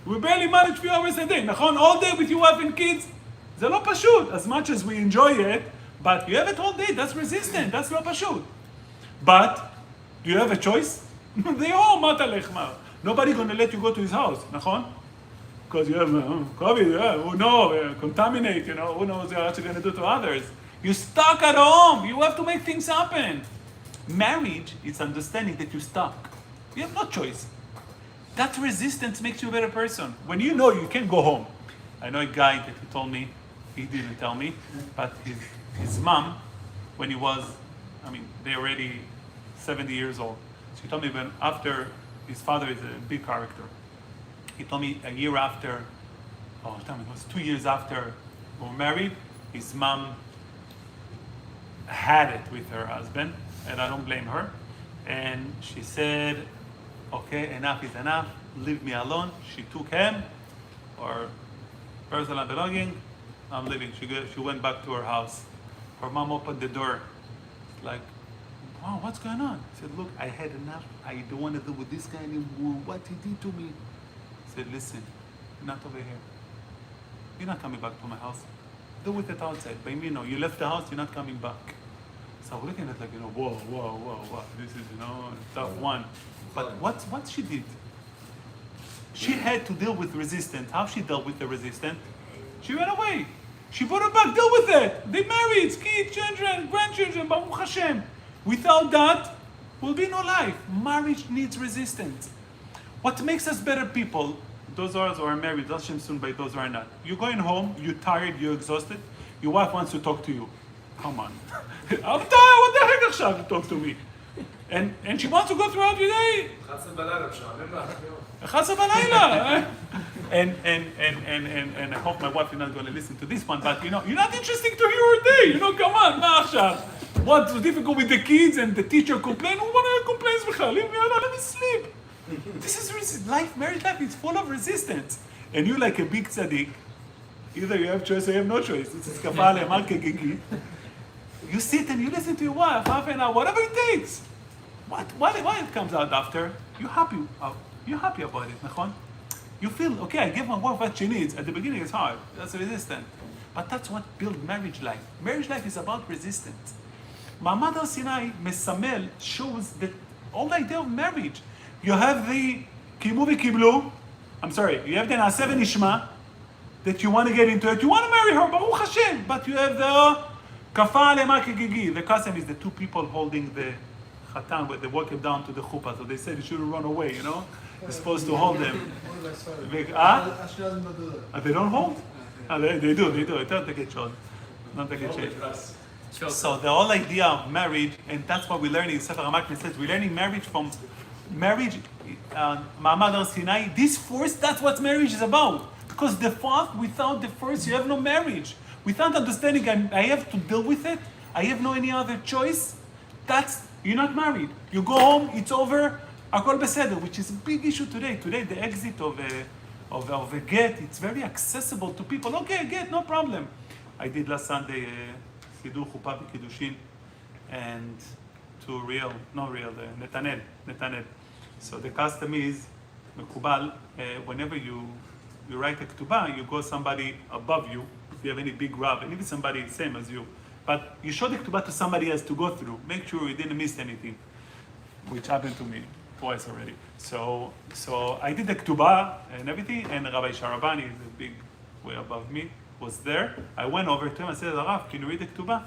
We barely manage a few hours a day, nachon? All day with your wife and kids. זה לא פשוט, as much as we enjoy it, but you have it all day, that's resistant, that's לא pashut. But, do you have a choice? They all matalechma. Nobody gonna let you go to his house, nachon? Because you have COVID, who knows, contaminate, who knows what you're gonna do to others. You're stuck at home, you have to make things happen. Marriage is understanding that you're stuck. You have no choice. That resistance makes you a better person. When you know you can't go home. I know a guy that he told me, he didn't tell me, but his mom, when he was, they're already 70 years old. She told me when after, his father is a big character. He told me a year after, it was 2 years after we were married, his mom had it with her husband, and I don't blame her. And she said, okay, enough is enough, leave me alone. She took him, or personal belonging, I'm leaving. She went back to her house. Her mom opened the door, like, wow, what's going on? I said, look, I had enough. I don't want to deal with this guy anymore. What he did to me? I said, listen, not over here. you're not coming back to my house. Do with it outside. By me, no. You left the house, you're not coming back. So we're looking at like, whoa. This is, a tough one. But what she did? She had to deal with resistance. How she dealt with the resistance? She ran away. She brought her back, deal with it. They married, kids, children, grandchildren, Baruch Hashem. Without that, will be no life. Marriage needs resistance. What makes us better people, those of us who are married, Hashem soon by those who are not. You're going home, you're tired, you're exhausted. Your wife wants to talk to you. Come on. I'm tired, what the heck עכשיו to talk to me? And she wants to go throughout your day. 11 בלילה. And I hope my wife is not going to listen to this one, but you're not interesting to hear her day. Come on, מה עכשיו? What's difficult with the kids and the teacher complain? Who complains בכלל? Leave me alone, let me sleep. This is life, married life is full of resistance. And you like a big tzaddik, either you have choice or you have no choice. This is kafale, marke. You sit and you listen to your wife, half an hour, whatever it takes. What it comes out after, you're happy about it, נכון? You feel, okay, I give my wife what she needs. At the beginning it's hard, that's resistant. But that's what builds marriage life. Marriage life is about resistance. מעמד הר סיני מסמל, shows that all the idea of marriage. You have the קיימו וקיבלו, you have the נעשה ונשמע, that you want to get into it. You want to marry her, Baruch Hashem. But you have the כפה עלימה כגיגי. The custom is the two people holding the חתן, but they walk him down to the chuppah. So they said you shouldn't run away, You're supposed to hold them. They don't hold? They do. They don't take a shot. So the whole idea of marriage, and that's what we're learning in Sefer HaMakne says, we're learning marriage from marriage, Ma'amad Har Sinai. This force, that's what marriage is about. Because without the force, you have no marriage. Without understanding, I have to deal with it. I have no any other choice. You're not married. You go home, it's over, akol beseder, which is a big issue today. Today, the exit of a get, it's very accessible to people. Okay, get, no problem. I did last Sunday Sidur Chuppah V'Kiddushin, and to Ariel, Netanel. So the custom is, מקובל, whenever you write a ketubah, you go somebody above you, if you have any big rab, and even somebody same as you. But you show the ketubah to somebody else to go through. Make sure you didn't miss anything, which happened to me twice already. So I did the ketubah and everything, and Rabbi Sharabani, is a big way above me, was there. I went over to him and said, Rav, can you read the ketubah?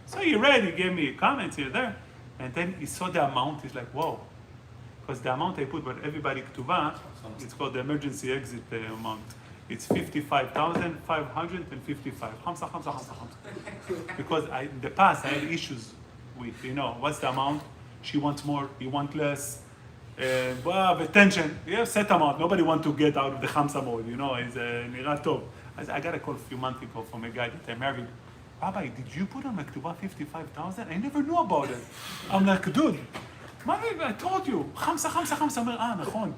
So he read, he gave me comments here, there. And then he saw the amount, he's like, whoa. Because the amount I put for everybody ketubah, it's called the emergency exit amount. It's 55,555. Because in the past I had issues with, what's the amount? She wants more, you want less. Attention, you have set amount. Nobody wants to get out of the Hamsa mode, it's nirah tov. I got a call a few months ago from a guy that I married. Rabbi, did you put on my ketubah 55,000? I never knew about it. I'm like, dude, I told you. Hamsa. I'm like, נכון.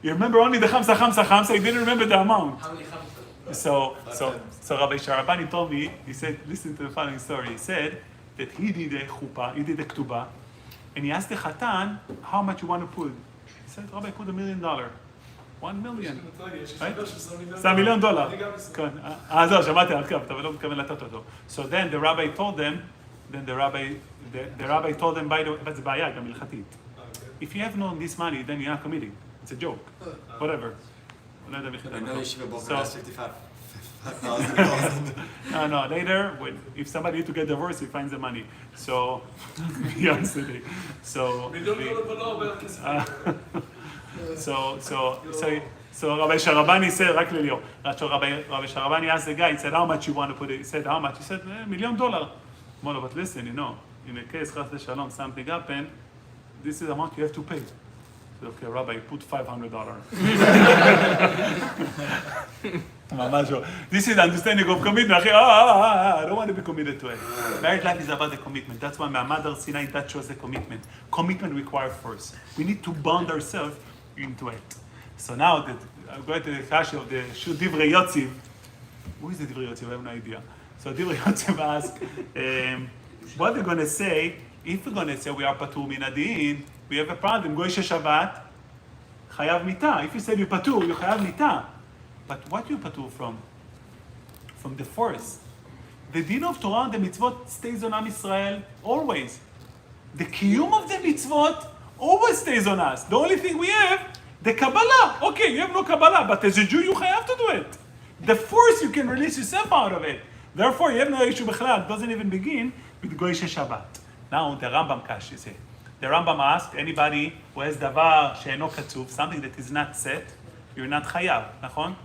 You remember only the Hamsa. You didn't remember the amount. How many Hamsa? So Rabbi Sharabani told me, he said, listen to the following story. He said that he did a chuppah, he did a ketubah, and he asked the Khatan, how much you want to put? He said, Rabbi, put $1 million. $1 million. $1 million. כן. זהו, שמעתי על קו, אתה לא מתכוון לתת אותו. So then the rabbi told them, the rabbi told them, by the way, but זה בעיה, גם הלכתית. If you have known this money, then you're not committing. It's a joke. Whatever. I know Yeshiva bought for us 55,000. No, later, if somebody needs to get divorced, he finds the money. So, yesterday. So Rabbi Sharabani said, רק לליאור. Rabbi Sharabani asked the guy, he said, how much you want to put it? He said, how much? He said, $1 million. Well, but listen, in a case, chas v'shalom, something happened, this is the amount you have to pay. So, okay, Rabbi, put $500. This is understanding of commitment. I don't want to be committed to it. Married life is about the commitment. That's why Ma'amad Har Sinai, that shows the commitment. Commitment requires force. We need to bond ourselves into it. So now that I'm going to the kasha of the Divrei Yotziv. Who is the Divrei Yotziv? I have no idea. So Divrei Yotziv asked, what they're going to say, if we're going to say we are patur min adin, we have a problem. Goy Shabbat, chayav mita. If you say you patur, you chayav mita. But what you patur from? from the force. The din of Torah and the mitzvot stays on Am Yisrael always. The kiyum of the mitzvot always stays on us. The only thing we have, the Kabbalah. Okay, you have no Kabbalah, but as a Jew, you have to do it. The force, you can release yourself out of it. Therefore, you have no issue b'chlal. It doesn't even begin with Goyish Shabbat. Now, the Rambam Kash is here. The Rambam asked, anybody who has davar she'eno katzuv, something that is not set, you're not chayav, nachon?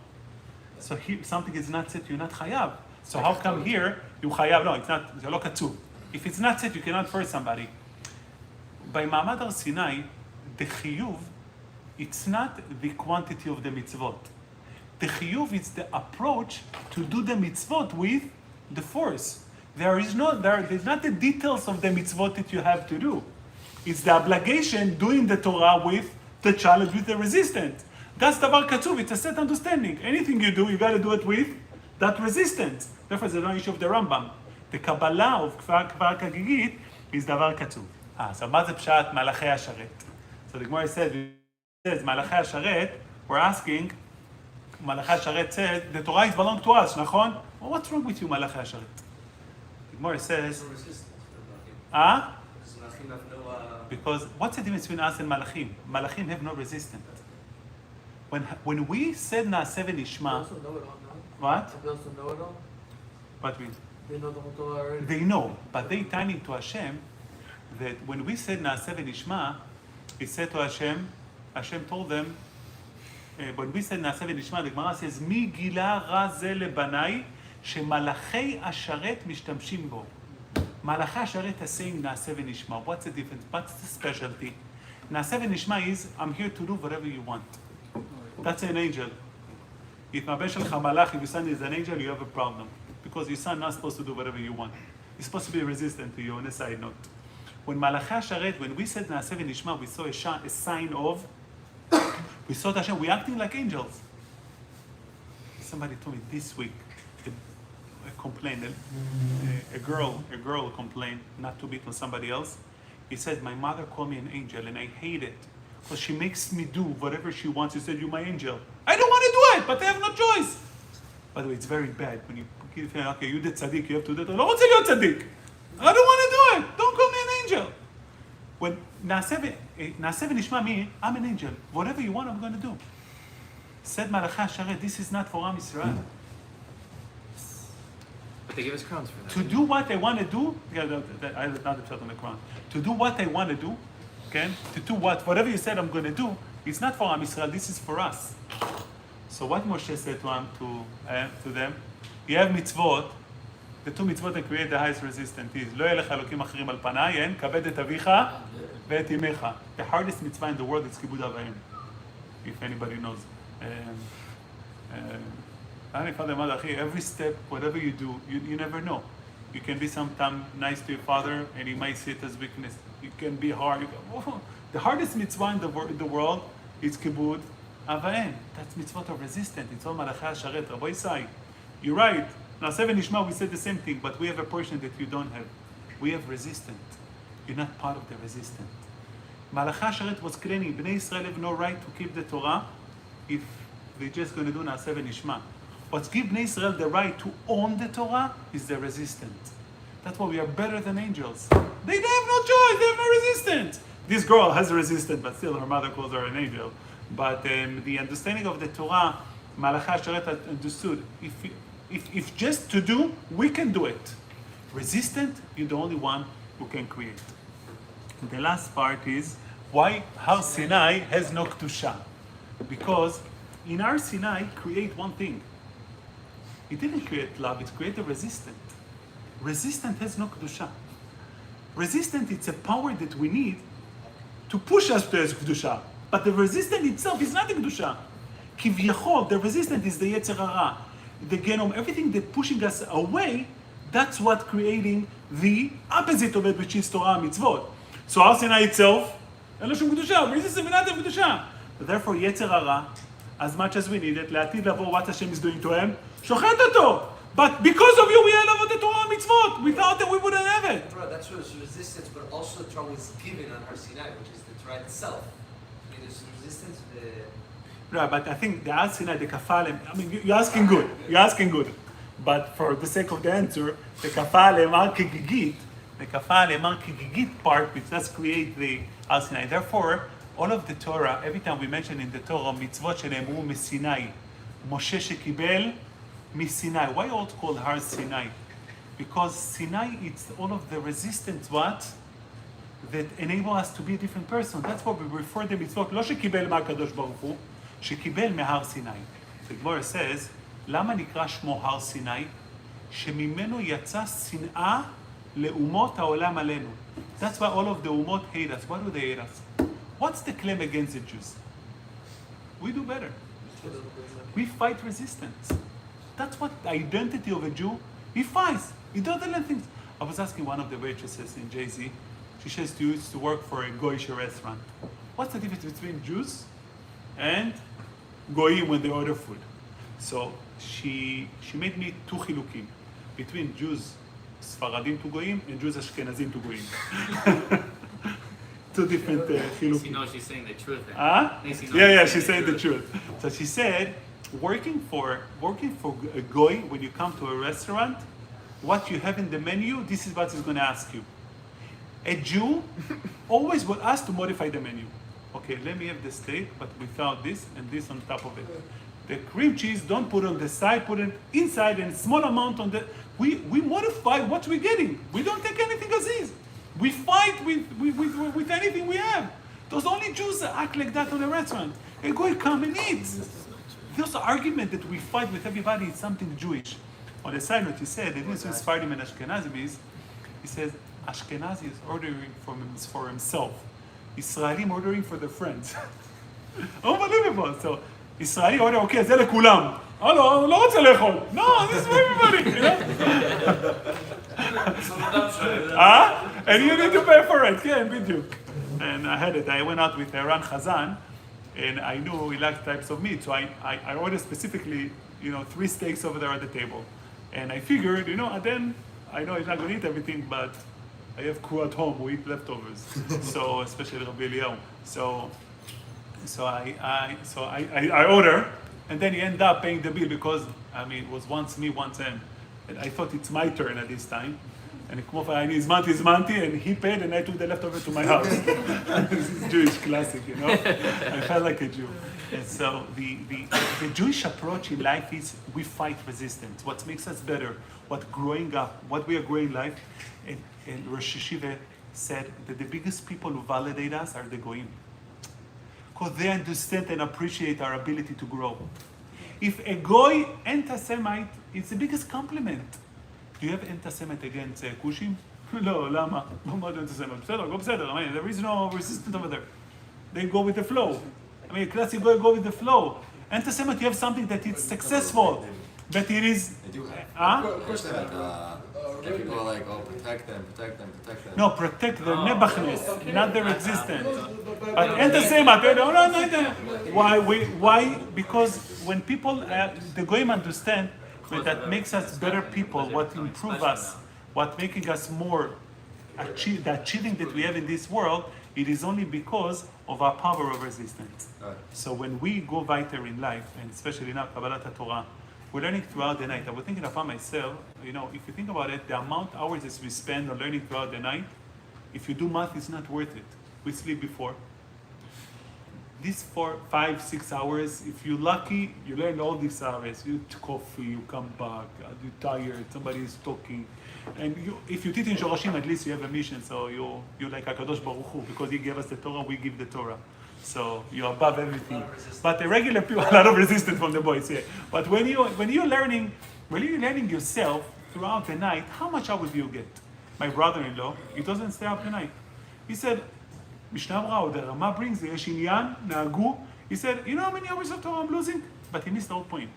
So here, something is not set, you're not chayav. So how come here, you chayav? No, it's not, it's lo katzuv. If it's not set, you cannot force somebody. By Ma'amad Har Sinai, the chiyuv, it's not the quantity of the mitzvot. The chiyuv is the approach to do the mitzvot with the force. There's not the details of the mitzvot that you have to do. It's the obligation doing the Torah with the challenge, with the resistance. That's davar katzuv, it's a set understanding. Anything you do, you got to do it with that resistance. Therefore, there's no issue of the Rambam. The Kabbalah of Kvar Kagigit is davar katzuv. So מה זה פשט מלאכי השרת? So the Gemara says מלאכי השרת, we're asking, מלאכי השרת says, the Torah is belong to us, נכון? Well, what's wrong with you, מלאכי השרת? The Gemara says, because what's the difference between us and Malachim? Malachim have no resistance. When we said Naaseh v'nishma, what? They also know it all? What means? They know the whole Torah already? They know, but they turning to Hashem that when we said Naaseh v'nishma, he said to Hashem, Hashem told them, when we said Naaseh v'nishma, the Gemara says, Mi gila ra ze lebanai, shemalachei asharet mishtamshim bo. Malachei asharet are saying Naaseh v'nishma. What's the difference? What's the specialty? Naaseh v'nishma is, I'm here to do whatever you want. That's an angel. If my Shelcha Malach, if your son is an angel, you have a problem. Because your son is not supposed to do whatever you want. He's supposed to be resistant to you, on a side note. When Malachei Asharet, when we said Naaseh v'nishma, we saw a sign of, we saw Hashem, we're acting like angels. Somebody told me this week, a complaint, a girl complained, not to beat on somebody else. He said, my mother called me an angel and I hate it. Because she makes me do whatever she wants. She said, you're my angel. I don't want to do it, but I have no choice. By the way, it's very bad when you feel, okay, you did tzaddik, you have to do it. I don't want to להיות tzaddik. I don't want to do it. Don't call me an angel. When Naaseh v'nishma me, I'm an angel. Whatever you want, I'm going to do. Said Malachei Asharet, this is not for Am Yisrael. But they give us crowns for that. To do what I want to do, I was not upset on the crown. To do what I want to do, okay? To do whatever you said I'm going to do, it's not for Am Yisrael, this is for us. So what Moshe said to them, you have mitzvot, the two mitzvot that create the highest resistance is, לא יהיה לך אלוקים אחרים על פניי, and כבד את אביך ואת אמך. The hardest mitzvah in the world is כיבוד אב ואם, if anybody knows. Every step, whatever you do, you never know. You can be sometimes nice to your father, and he might see it as weakness. You can be hard. The hardest mitzvah in the world is kibud avaim. That's mitzvot of resistance. It's all malachei asharet. Rabbi Isai, you're right. Naaseh v'nishma, we said the same thing, but we have a portion that you don't have. We have resistance. You're not part of the resistance. Malachei asharet was claiming Bnei Israel have no right to keep the Torah if they're just going to do Naaseh v'nishma. What gives Bnei Israel the right to own the Torah is the resistance. That's why we are better than angels. They have no choice, they have no resistance. This girl has resistance, but still her mother calls her an angel. But the understanding of the Torah, Malachei Asharet understood, if just to do, we can do it. Resistant, you're the only one who can create. And the last part is, why Har Sinai has no Kedusha? Because in Har Sinai, create one thing. It didn't create love, it created resistance. Resistant has no Kedusha. Resistant, it's a power that we need to push us to Kedusha. But the resistant itself is not the Kedusha. Kivyachol, the resistant is the Yetzer Hara, the Genom, everything that pushing us away, that's what creating the opposite of it, which is Torah mitzvot. So Har Sinai itself, אין לו שום קדושה, resistant ונעת קדושה. Therefore, Yetzer Hara, as much as we need it, לעתיד לבוא what Hashem is doing to him, שוחט אותו. But because of you, we have the Torah mitzvot. Without it, we wouldn't have it. Torah, that's what is resistance, but also the Torah was given on Har Sinai, which is the Torah itself. I mean, there's resistance. Right, but I think the Har Sinai, the kafalem. I mean, you're asking good. You're asking good. but for the sake of the answer, the kafah le'emar kegigit, the kafah le'emar kegigit part, which does create the Har Sinai. Therefore, all of the Torah, every time we mention in the Torah, mitzvot שנאמרו מסיני, Moshe שקיבל מסיני. Why all called Har Sinai? Because Sinai, it's all of the resistance, what? That enable us to be a different person. That's what we refer to mitzvot, לא שקיבל מהקדוש ברוך הוא, שקיבל מהר סיני. The Gemara says, למה נקרא שמו הר סיני? שממנו יצא שנאה לאומות העולם עלינו. That's why all of the umot hate us. Why do they hate us? What's the claim against the Jews? We do better. We fight resistance. That's what the identity of a Jew. He fights. He doesn't learn things. I was asking one of the waitresses in Jay-Z. She says she used to work for a Goyish restaurant. What's the difference between Jews and Goyim when they order food? So she made me two chilukim between Jews Sfaradim to Goyim and Jews Ashkenazim to Goyim. Two different chilukim. You know she's saying the truth. Yeah, she's saying the truth. So she said, working for a Goy, when you come to a restaurant, what you have in the menu, this is what he's going to ask you. A Jew always will ask to modify the menu. Okay, let me have the steak, but without this and this on top of it. The cream cheese, don't put on the side, put it inside and a small amount on the... We modify what we're getting. We don't take anything as is. We fight with anything we have. Those only Jews that act like that on a restaurant. A Goy come and eat. There's an argument that we fight with everybody, it's something Jewish. On the side note, he said, the difference between Sephardim and Ashkenazim is, he says, Ashkenazi is ordering for himself. Israelim ordering for their friends. Unbelievable. So, Israeli order, okay, זה לכולם. לא רוצה לאכול. No, this is for everybody, you know? And you need to pay for it. כן, בדיוק. And I had it. I went out with Ran Chazan, and I knew he liked types of meat, so I ordered specifically, 3 steaks over there at the table. And I figured, and then I know he's not going to eat everything, but I have crew at home who eat leftovers. So, especially Rabbi Ariel. So I order, and then he ended up paying the bill because, it was once me, once him. And I thought it's my turn at this time. And I הזמנתי, and he paid, and I took the leftover to my house. This is Jewish classic, I felt like a Jew. And so the Jewish approach in life is we fight resistance. What makes us better, what we are growing life. And Rosh Hashiva said that the biggest people who validate us are the Goyim. Because they understand and appreciate our ability to grow. If a Goy anti-Semite, it's the biggest compliment. Do you have anti-Semite against Kushim? לא, למה? לא anti-Semite. בסדר, there is no resistance over there. They go with the flow. Classic Goy go with the flow. Anti-Semite, you have something that is successful, but it is... They do have. Of course they have. People are like, protect them. No, protect their nebachness, not their existence. But anti-Semite, no. Why? Because when people, the Goyim understand that makes us better people, what improve us, what making us more, the achieving that we have in this world, it is only because of our power of resistance. Right. So when we go weiter in life, and especially now, Kabbalat Torah, we're learning throughout the night. I was thinking about myself, if you think about it, the amount of hours that we spend on learning throughout the night, if you do math, it's not worth it. We sleep before. These 4, 5, 6 hours, if you're lucky, you learn all these hours. You eat coffee, you come back, you're tired, somebody is talking. And if you teach in Shorashim, at least you have a mission, so you're like HaKadosh Baruch Hu, because he gave us the Torah, we give the Torah. So you're above everything. But the regular people, a lot of resistance from the boys, yeah. But when you're learning yourself throughout the night, how much hours do you get? My brother-in-law, he doesn't stay up the night. He said, Mishnah Brah, the Rama brings, יש עניין, נהגו. He said, you know how many hours of Torah I'm losing? But he missed the whole point.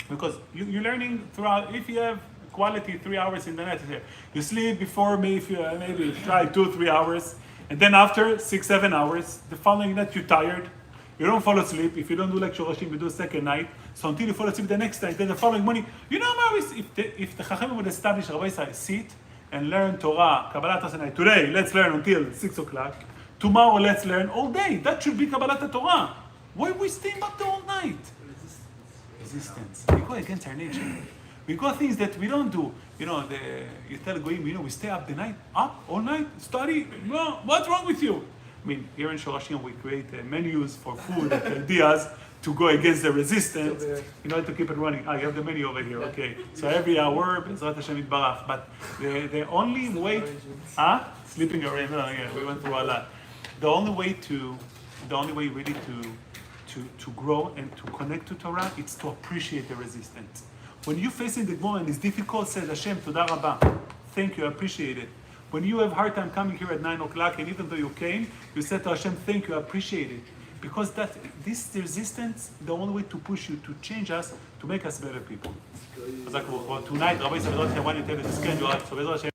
Because you're learning throughout, if you have quality 3 hours in the night, you sleep before maybe try 2-3 hours, and then after 6-7 hours, the following night you're tired, you don't fall asleep. If you don't do like Shorashim, you do second night. So until you fall asleep the next night, then the following morning, you know how if the Chachamim would establish Rabbi say, sit and learn Torah, Kabbalat Torah, today let's learn until 6 o'clock. Tomorrow let's learn all day. That should be Kabbalat Torah. Why are we staying up the whole night? Resistance. We go against our nature. We got things that we don't do. You know, you tell Goyim, we stay up all night, study. No, what's wrong with you? I mean, here in Shorashim, we create menus for food and ideas to go against the resistance, in order to keep it running. You have the menu over here, okay. So every hour, Bezrat Hashem Yitbarach. But the only way, sleeping arrangement, yeah, we went through a lot. The only way really to grow and to connect to Torah, it's to appreciate the resistance. When you facing the Gemara and it's difficult, say Hashem, Toda Rabba. Thank you, I appreciate it. When you have a hard time coming here at 9 o'clock, and even though you came, you said to Hashem, thank you, I appreciate it. Because this resistance, the only way to push you, to change us, to make us better people. Tonight, Rabbi said, I want you to have a schedule, so